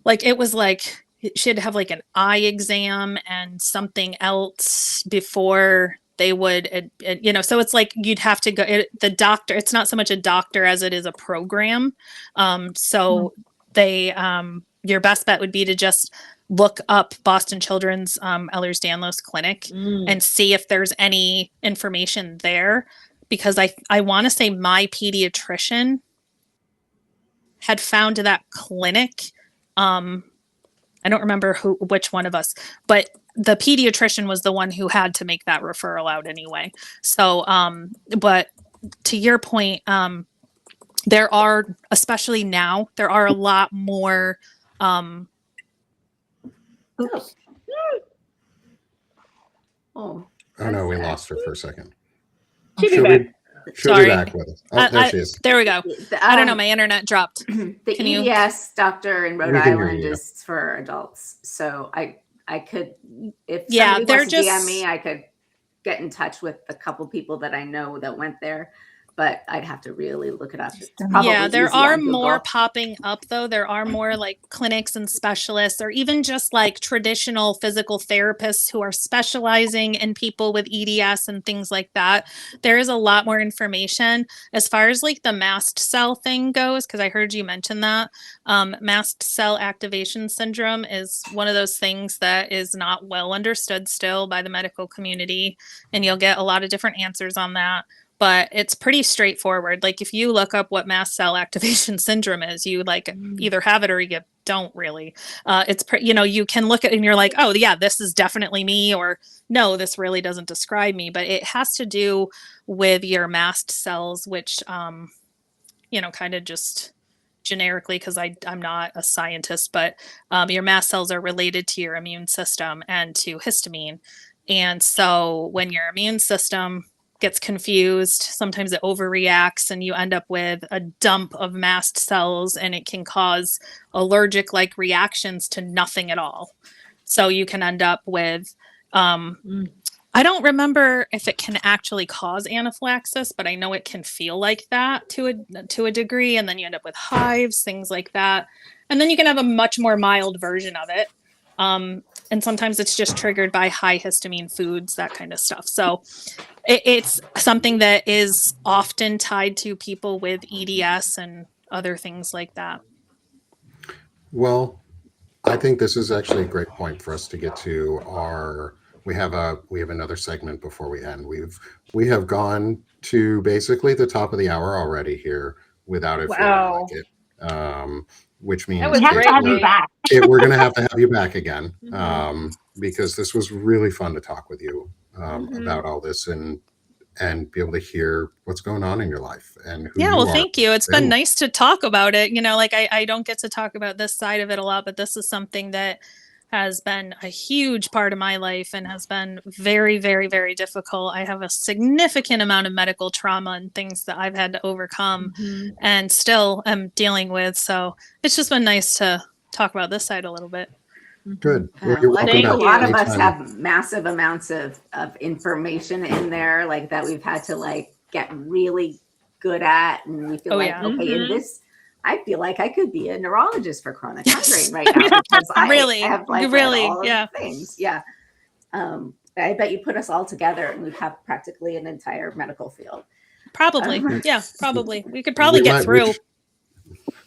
like, it was like she had to have like an eye exam and something else before they would, so it's like you'd have to go, the doctor, it's not so much a doctor as it is a program. So they, your best bet would be to just look up Boston Children's Ehlers-Danlos Clinic and see if there's any information there, because I want to say my pediatrician had found that clinic. I don't remember which one of us, but the pediatrician was the one who had to make that referral out anyway. So, but to your point, there are, especially now, there are a lot more. Oh no, we lost her for a second. She'll be She'll back. she'll be Sorry. back with us. Oh, there she is. There we go. I don't know. My internet dropped. The Can you- EDS doctor in Rhode We can hear Island you. is for adults. So I could, if Yeah, somebody they're wants to DM just- me, I could get in touch with a couple people that I know that went there, but I'd have to really look it up. It's probably Yeah, there easy are on Google. more popping up though. There are more like clinics and specialists, or even just like traditional physical therapists who are specializing in people with EDS and things like that. There is a lot more information as far as like the mast cell thing goes, because I heard you mention that. Mast cell activation syndrome is one of those things that is not well understood still by the medical community, and you'll get a lot of different answers on that. But it's pretty straightforward. Like if you look up what mast cell activation syndrome is, you like either have it or you don't really. It's you can look at it and you're like, oh yeah, this is definitely me, or no, this really doesn't describe me. But it has to do with your mast cells, which kind of just generically, because I'm not a scientist, but your mast cells are related to your immune system and to histamine. And so when your immune system gets confused, sometimes it overreacts and you end up with a dump of mast cells, and it can cause allergic like reactions to nothing at all. So you can end up with I don't remember if it can actually cause anaphylaxis, but I know it can feel like that to a degree, and then you end up with hives, things like that. And then you can have a much more mild version of it. And sometimes it's just triggered by high histamine foods, that kind of stuff. So it's something that is often tied to people with EDS and other things like that. Well, I think this is actually a great point for us to get to our. We have another segment before we end. We have gone to basically the top of the hour already here without it Wow. feeling like it. Which means That was We have to great, have you Kate. back. we're going to have you back again, Mhm. because this was really fun to talk with you Mhm. about all this and be able to hear what's going on in your life and who Yeah, you well, are. thank you. It's been And- nice to talk about it. Like I don't get to talk about this side of it a lot, but this is something that has been a huge part of my life and has been very, very, very difficult. I have a significant amount of medical trauma and things that I've had to overcome Mhm. and still am dealing with. So it's just been nice to talk about this side a little bit. Good. Well, you're I welcome think a back lot of us anytime. have massive amounts of information in there, like that we've had to like get really good at, and we feel Oh, like, yeah. okay, in Mhm. this, I feel like I could be a neurologist for chronic Yes. migraine right now because I Really, have like really, read all of yeah. the things. Yeah. I bet you put us all together and we have practically an entire medical field. Probably. Yeah, probably. We could probably get through.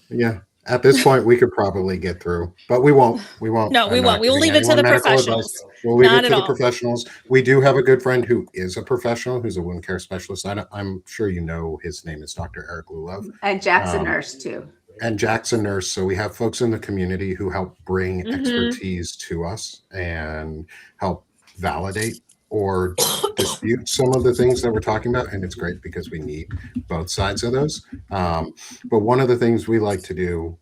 Yeah. At this point, we could probably get through, but we won't. We won't. No, we I'm won't. not We'll giving leave it to anyone the medical professionals. advice. We'll leave Not it at to the all. professionals. We do have a good friend who is a professional, who's a wound care specialist. I'm sure you know his name is Dr. Eric Lulov. And Jackson Nurse too. And Jackson Nurse. So we have folks in the community who help bring Mhm. expertise to us and help validate or dispute some of the things that we're talking about. And it's great because we need both sides of those. But one of the things we like to do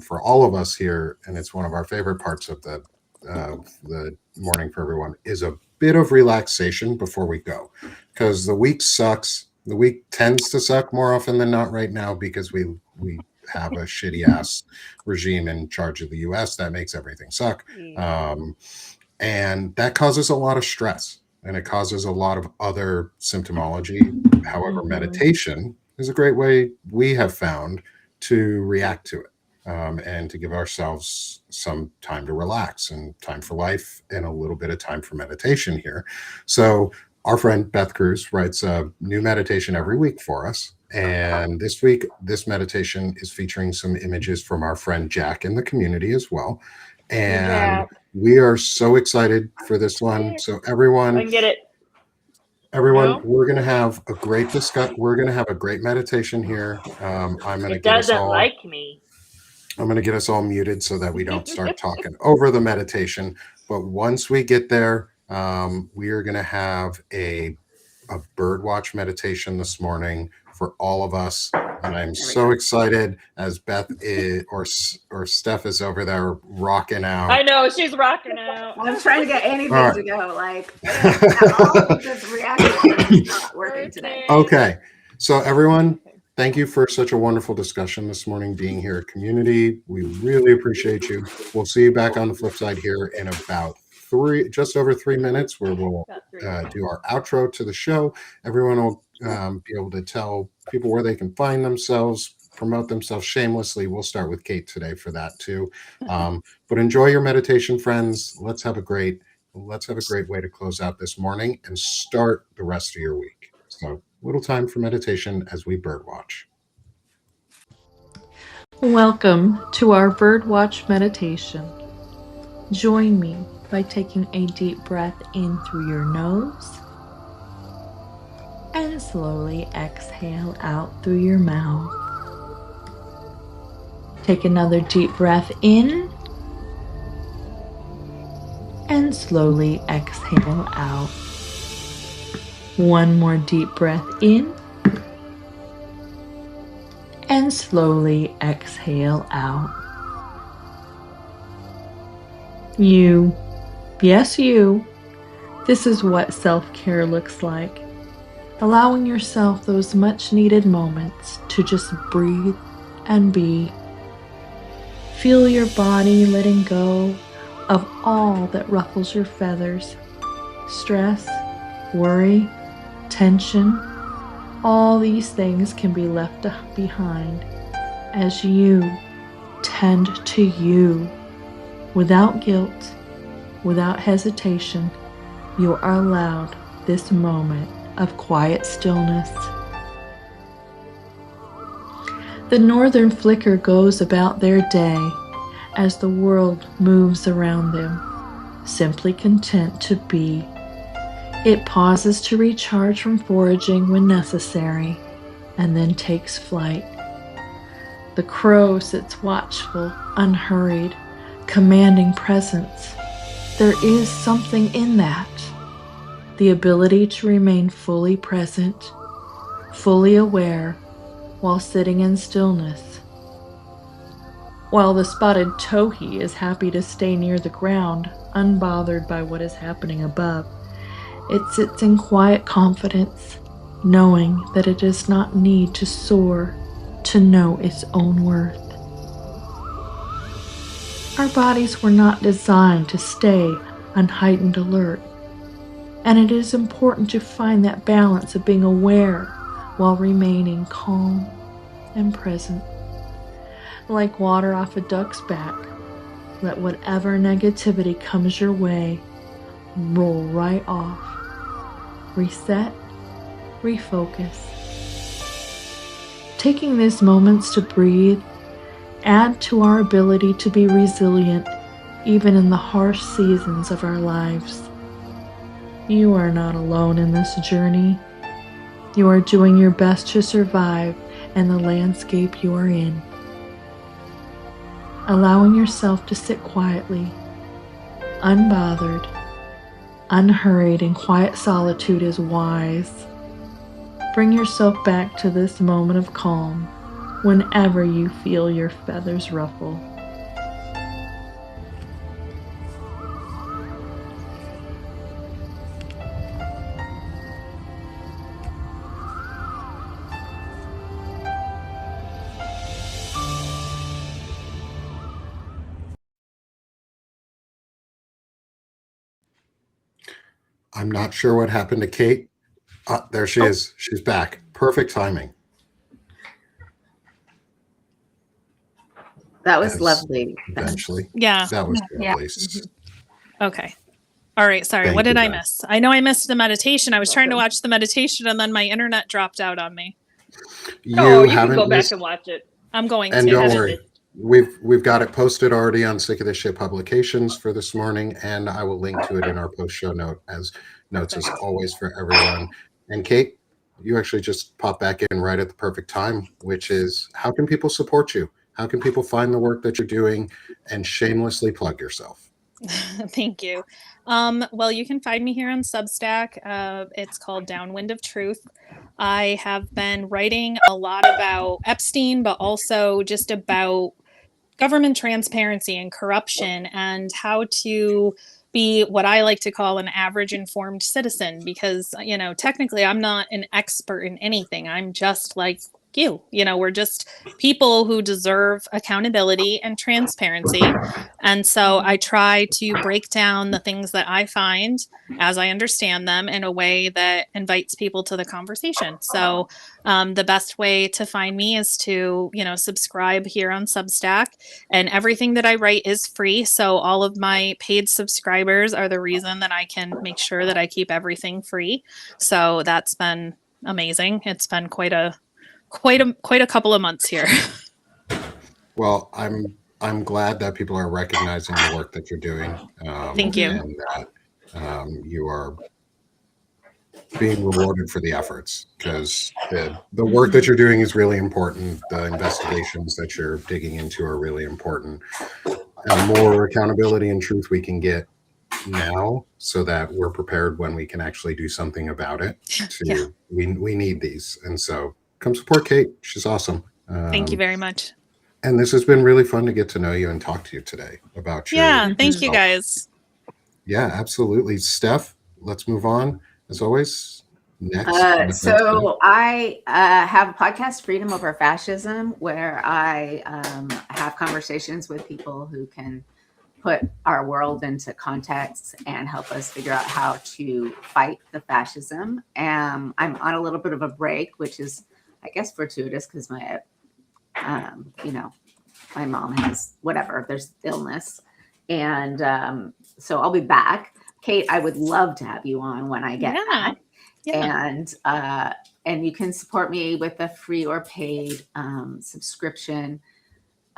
for all of us here, and it's one of our favorite parts of the morning for everyone, is a bit of relaxation before we go, because the week sucks. The week tends to suck more often than not right now because we have a shitty ass regime in charge of the US that makes everything suck. And that causes a lot of stress and it causes a lot of other symptomology. However, meditation is a great way we have found to react to it. And to give ourselves some time to relax and time for life and a little bit of time for meditation here. So our friend Beth Cruz writes a new meditation every week for us. And this week, this meditation is featuring some images from our friend Jack in the community as well. And we are so excited for this one. So everyone, I can get it. everyone, No? we're going to have a great We're going to have a great meditation here. I'm going to It get us doesn't all. like me. I'm going to get us all muted so that we don't start talking over the meditation. But once we get there, we are going to have a birdwatch meditation this morning for all of us. And I'm so excited as Beth is, or Steph is over there rocking out. I know, she's rocking out. I'm trying to get anything All right. to go. Like, all of this reaction is not working today. Okay. So everyone, thank you for such a wonderful discussion this morning, being here at Community. We really appreciate you. We'll see you back on the flip side here in about just over 3 minutes, where we'll do our outro to the show. Everyone will be able to tell people where they can find themselves, promote themselves shamelessly. We'll start with Kait today for that too. But enjoy your meditation, friends. Let's have a great way to close out this morning and start the rest of your week. So little time for meditation as we birdwatch. Welcome to our birdwatch meditation. Join me by taking a deep breath in through your nose and slowly exhale out through your mouth. Take another deep breath in and slowly exhale out. One more deep breath in and slowly exhale out. You, yes you, this is what self-care looks like. Allowing yourself those much needed moments to just breathe and be. Feel your body letting go of all that ruffles your feathers. Stress, worry, tension, all these things can be left behind as you tend to you. Without guilt, without hesitation, you are allowed this moment of quiet stillness. The northern flicker goes about their day as the world moves around them, simply content to be. It pauses to recharge from foraging when necessary, and then takes flight. The crow sits watchful, unhurried, commanding presence. There is something in that. The ability to remain fully present, fully aware, while sitting in stillness. While the spotted towhee is happy to stay near the ground, unbothered by what is happening above, it sits in quiet confidence, knowing that it does not need to soar to know its own worth. Our bodies were not designed to stay on heightened alert, and it is important to find that balance of being aware while remaining calm and present. Like water off a duck's back, let whatever negativity comes your way roll right off. Reset, refocus. Taking these moments to breathe add to our ability to be resilient even in the harsh seasons of our lives. You are not alone in this journey. You are doing your best to survive in the landscape you are in. Allowing yourself to sit quietly, unbothered, unhurried in quiet solitude is wise. Bring yourself back to this moment of calm whenever you feel your feathers ruffle. I'm not sure what happened to Kait. There she is. She's back. Perfect timing. That was lovely. Eventually. Yeah. That was lovely. Okay. All right. Sorry. Thank what did you, I guys. miss? I know I missed the meditation. I was trying to watch the meditation and then my internet dropped out on me. You can haven't go back missed, and watch it. I'm going and to. don't worry. We've got it posted already on Sick of This Shit publications for this morning, and I will link to it in our post show notes as always for everyone. And Kait, you actually just popped back in right at the perfect time, which is, how can people support you? How can people find the work that you're doing and shamelessly plug yourself? Thank you. Well, you can find me here on Substack. It's called Downwind of Truth. I have been writing a lot about Epstein, but also just about government transparency and corruption and how to be what I like to call an average informed citizen, because, you know, technically I'm not an expert in anything. I'm just like you. You know, we're just people who deserve accountability and transparency. And so I try to break down the things that I find as I understand them in a way that invites people to the conversation. So the best way to find me is to, you know, subscribe here on Substack, and everything that I write is free. So all of my paid subscribers are the reason that I can make sure that I keep everything free. So that's been amazing. It's been quite a couple of months here. Well, I'm glad that people are recognizing the work that you're doing. Thank you. And that you are being rewarded for the efforts, because the work that you're doing is really important. The investigations that you're digging into are really important. And more accountability and truth we can get now, so that we're prepared when we can actually do something about it. We need these. And so come support Kait. She's awesome. Thank you very much. And this has been really fun to get to know you and talk to you today about your thank you guys. Yeah, absolutely. Steph, let's move on. As always, next. So I have a podcast, Freedom Over Fascism, where I have conversations with people who can put our world into context and help us figure out how to fight the fascism. I'm on a little bit of a break, which is, I guess, fortuitous, because my, my mom has there's illness. And so I'll be back. Kait, I would love to have you on when I get back. Yeah. And you can support me with a free or paid subscription.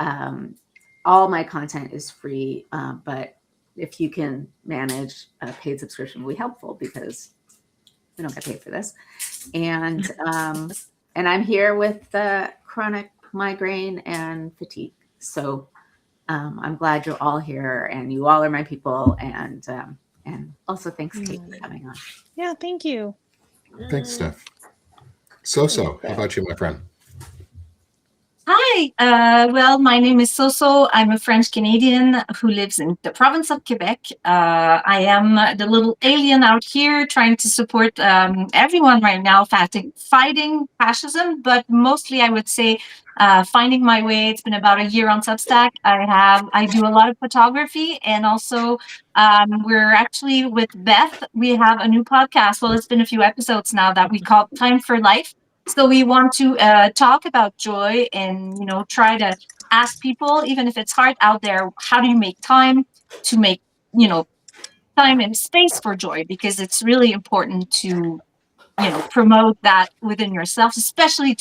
All my content is free, but if you can manage a paid subscription, will be helpful, because we don't get paid for this. And I'm here with chronic migraine and fatigue. So I'm glad you're all here, and you all are my people. And also thanks, Kait, for coming on. Yeah, thank you. Thanks, Steph. So, how about you, my friend? Hi, well, my name is Soso. I'm a French Canadian who lives in the province of Quebec. I am the little alien out here trying to support everyone right now fighting fascism, but mostly I would say finding my way. It's been about a year on Substack. I do a lot of photography, and also we're actually with Beth. We have a new podcast. Well, it's been a few episodes now that we call Time for Life. So we want to talk about joy and, try to ask people, even if it's hard out there, how do you make time to make, time and space for joy? Because it's really important to, promote that within yourself, especially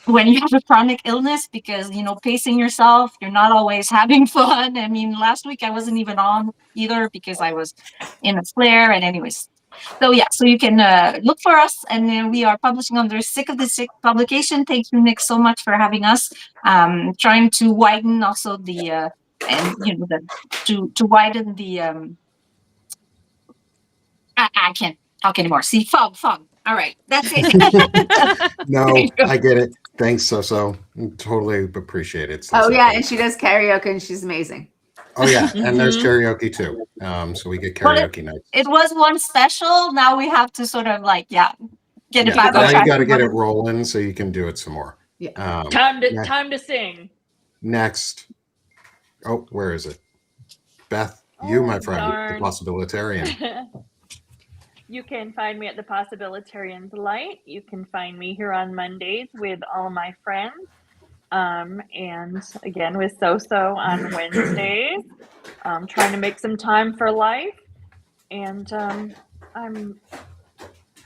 when you have a chronic illness, because, pacing yourself, you're not always having fun. I mean, last week I wasn't even on either because I was in a flare. And anyways, so you can look for us, and then we are publishing under Sick of the Sick publication. Thank you, Nick, so much for having us. Trying to widen also the to widen the I can't talk anymore. See, fog. All right, that's it. No, I get it. Thanks, Soso. Totally appreciate it. Oh yeah, and she does karaoke, and she's amazing. Oh yeah, and there's karaoke too. So we get karaoke nights. It was one special. Now we have to sort of get it back on track. Now you got to get it it rolling so you can do it some more. Yeah. Time to sing. Next. Oh, where is it? Beth, you, my friend, the Possibilitarian. You can find me at the Possibilitarian's Light. You can find me here on Mondays with all my friends. And again with Soso on Wednesdays. Trying to make some time for life. And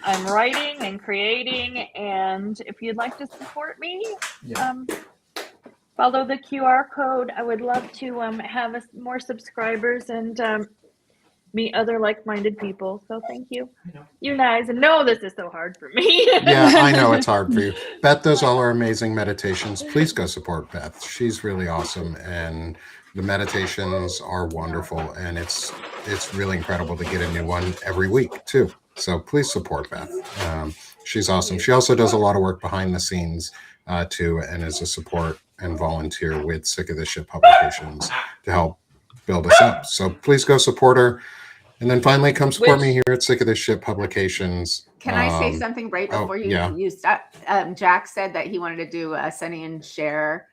I'm writing and creating, and if you'd like to support me, follow the QR code. I would love to have more subscribers and meet other like-minded people. So thank you. You guys know this is so hard for me. Yeah, I know it's hard for you. Beth does all our amazing meditations. Please go support Beth. She's really awesome, and The meditations are wonderful, and it's really incredible to get a new one every week too. So please support Beth. She's awesome. She also does a lot of work behind the scenes too, and is a support and volunteer with Sick of This Shit Publications to help build us up. So please go support her. And then finally, come support me here at Sick of This Shit Publications. Can I say something right before you start? Jack said that he wanted to do a Sonny and Cher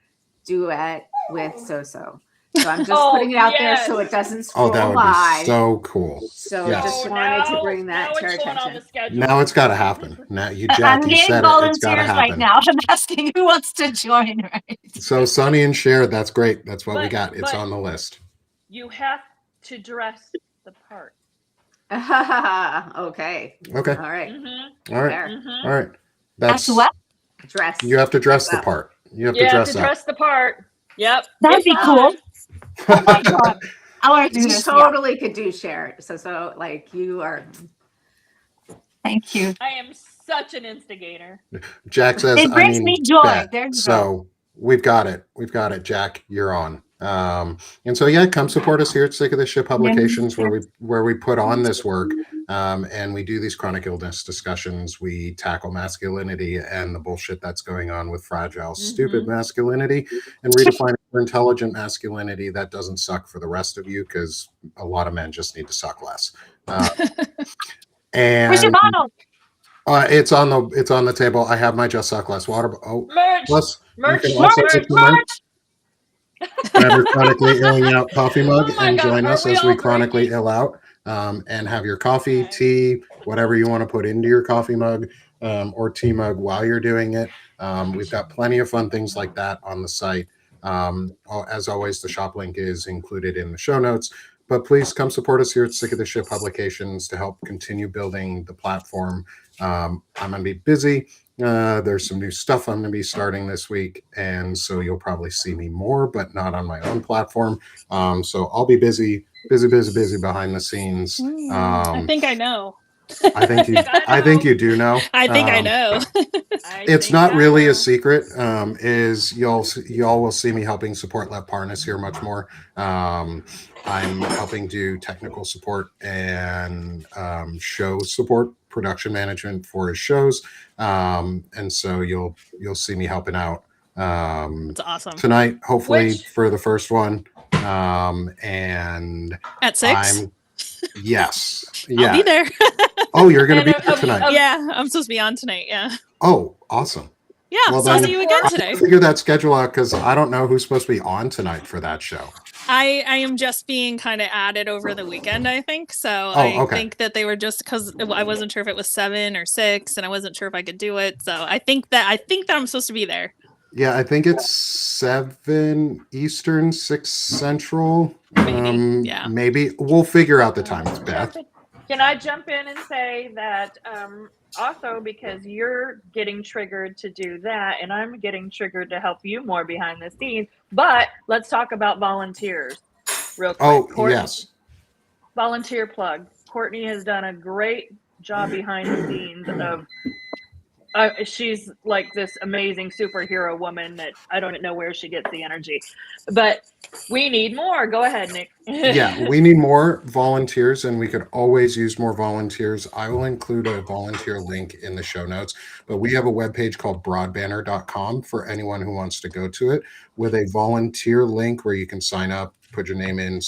duet with So. So I'm just putting it out there so it doesn't scroll by. Oh, that would be so cool. So just wanted to bring that to our attention. Now it's got to happen. Now you, Jack, I'm you getting said volunteers it's got to happen. right now. I'm asking who wants to join, right? So Sonny and Cher, that's great. That's what we got. It's on the list. You have to dress the part. Okay. Okay. All right. Mm-hmm. All right. Mm-hmm. All right. That's what? Dress. You have to dress the part. You have to dress the part. Yep. That'd be cool. Oh my God. I want to do this. Totally could do Cher. So like you are. Thank you. I am such an instigator. Jack says, it brings me joy. There you go. We've got it. We've got it. Jack, you're on. And so come support us here at Sick of This Shit Publications, where we put on this work, and we do these chronic illness discussions. We tackle masculinity and the bullshit that's going on with fragile, stupid masculinity, and redefine for intelligent masculinity that doesn't suck for the rest of you, because a lot of men just need to suck less. And where's your bottle? It's on the table. I have my Just Suck Less water. Plus merch. Grab your Chronically Illing Out coffee mug and join us as we chronically ill out, and have your coffee, tea, whatever you want to put into your coffee mug or tea mug while you're doing it. We've got plenty of fun things like that on the site. As always, the shop link is included in the show notes. But please come support us here at Sick of This Shit Publications to help continue building the platform. I'm going to be busy. There's some new stuff I'm going to be starting this week, and so you'll probably see me more, but not on my own platform. So I'll be busy behind the scenes. I think I know. I think you do know. I think I know. It's not really a secret. Is y'all will see me helping support Lev Parnas here much more. I'm helping do technical support and show support, production management for his shows, and so you'll see me helping out. That's awesome. Tonight, hopefully for the first one, and at 6. Yes. I'll be there. Oh, you're going to be there tonight. Yeah, I'm supposed to be on tonight. Yeah. Oh, awesome. Yeah, well, so I'll see you again today. I'll figure that schedule out, because I don't know who's supposed to be on tonight for that show. I am just being kind of added over the weekend, I think. So think that they were just, because I wasn't sure if it was 7 or 6, and I wasn't sure if I could do it. So I think that I'm supposed to be there. Yeah, I think it's 7 Eastern, 6 Central. Maybe. Maybe we'll figure out the times, Beth. Can I jump in and say that also, because you're getting triggered to do that, and I'm getting triggered to help you more behind the scenes. But let's talk about volunteers real quick. Oh, Courtney, yes. Volunteer plug. Courtney has done a great job behind the scenes of. She's like this amazing superhero woman that I don't know where she gets the energy, but we need more. Go ahead, Nick. Yeah, we need more volunteers, and we could always use more volunteers. I will include a volunteer link in the show notes, but we have a webpage called broadbanner.com for anyone who wants to go to it, with a volunteer link where you can sign up, put your name in,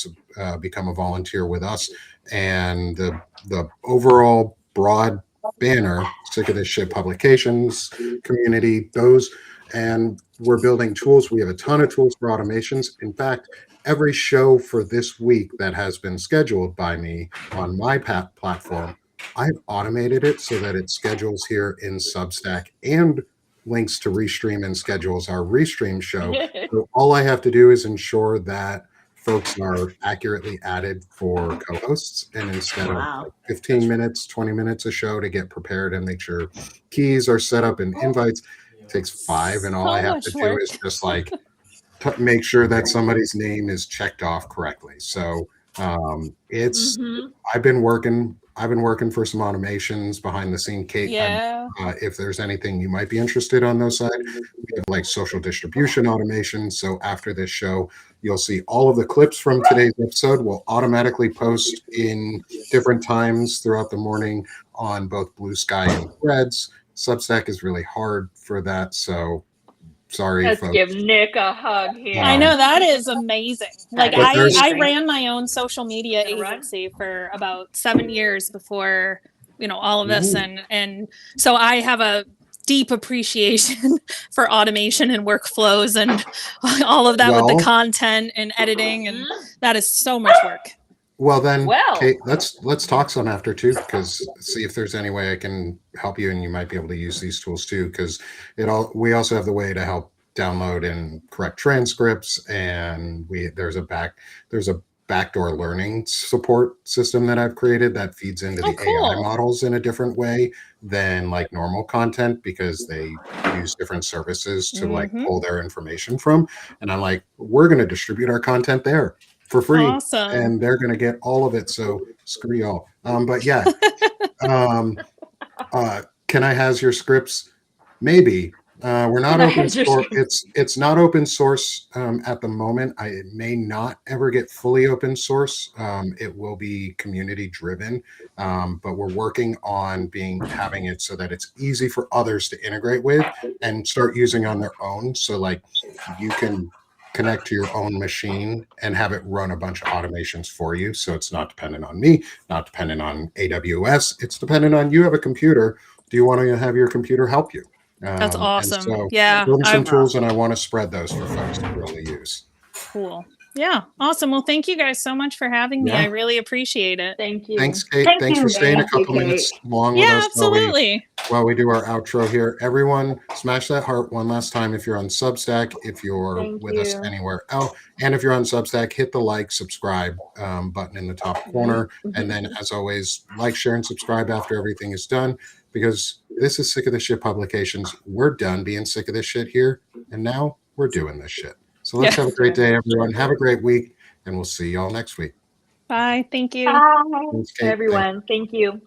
become a volunteer with us, and the overall broad banner, Sick of This Shit Publications community, and we're building tools. We have a ton of tools for automations. In fact, every show for this week that has been scheduled by me on my platform, I've automated it so that it schedules here in Substack and links to Restream and schedules our Restream show. So all I have to do is ensure that folks are accurately added for co-hosts, and instead of 15 minutes, 20 minutes a show to get prepared and make sure keys are set up and invites, it takes 5, and all I have to do is just like make sure that somebody's name is checked off correctly. So I've been working I've been working for some automations behind the scene. Kate, Yeah. if there's anything you might be interested on those side, we have like social distribution automation. So after this show, you'll see all of the clips from today's episode will automatically post in different times throughout the morning on both Blue Sky and Threads. Substack is really hard for that, so sorry, Let's folks. give Nick a hug here. I know, that is amazing. Like That is I amazing. ran my own social media Gonna run? agency for about 7 years before, all of this. Ooh. And so I have a deep appreciation for automation and workflows and all of that with Well- the content and editing. And that is so much work. Well then, Well. Kate, let's talk some after too, because see if there's any way I can help you, and you might be able to use these tools too, because we also have the way to help download and correct transcripts, and there's a backdoor learning support system that I've created that feeds into the cool. AI models in a different way than like normal content, because they use different services to like pull their information from. And I'm like, we're going to distribute our content there for free, Awesome. and they're going to get all of it. So screw y'all. But yeah, can I has your scripts? Maybe. We're not open source. It's not open source at the moment. It may not ever get fully open source. It will be community driven, but we're working on having it so that it's easy for others to integrate with and start using on their own. So like you can connect to your own machine and have it run a bunch of automations for you. So it's not dependent on me, not dependent on AWS. It's dependent on you have a computer. Do you want to have your computer help you? That's awesome. So Yeah. building some tools, and I want to spread those for folks to really use. Cool. Yeah. Awesome. Well, thank you guys so much for having me. Yeah. I really appreciate it. Thank you. Thanks, Kate. Thank Thanks you. for staying Thank a couple you, Kate. minutes long with Yeah, us absolutely. while we do our outro here. Everyone, smash that heart one last time if you're on Substack, if you're Thank with us you. anywhere else. And if you're on Substack, hit the like, subscribe button in the top corner. And then, as always, like, share, and subscribe after everything is done, because this is Sick of This Shit Publications. We're done being sick of this shit here, and now we're doing this shit. So let's have a great day, everyone. Have a great week, and we'll see y'all next week. Bye. Thank you. Bye. Thanks, Kate. Everyone, thank you.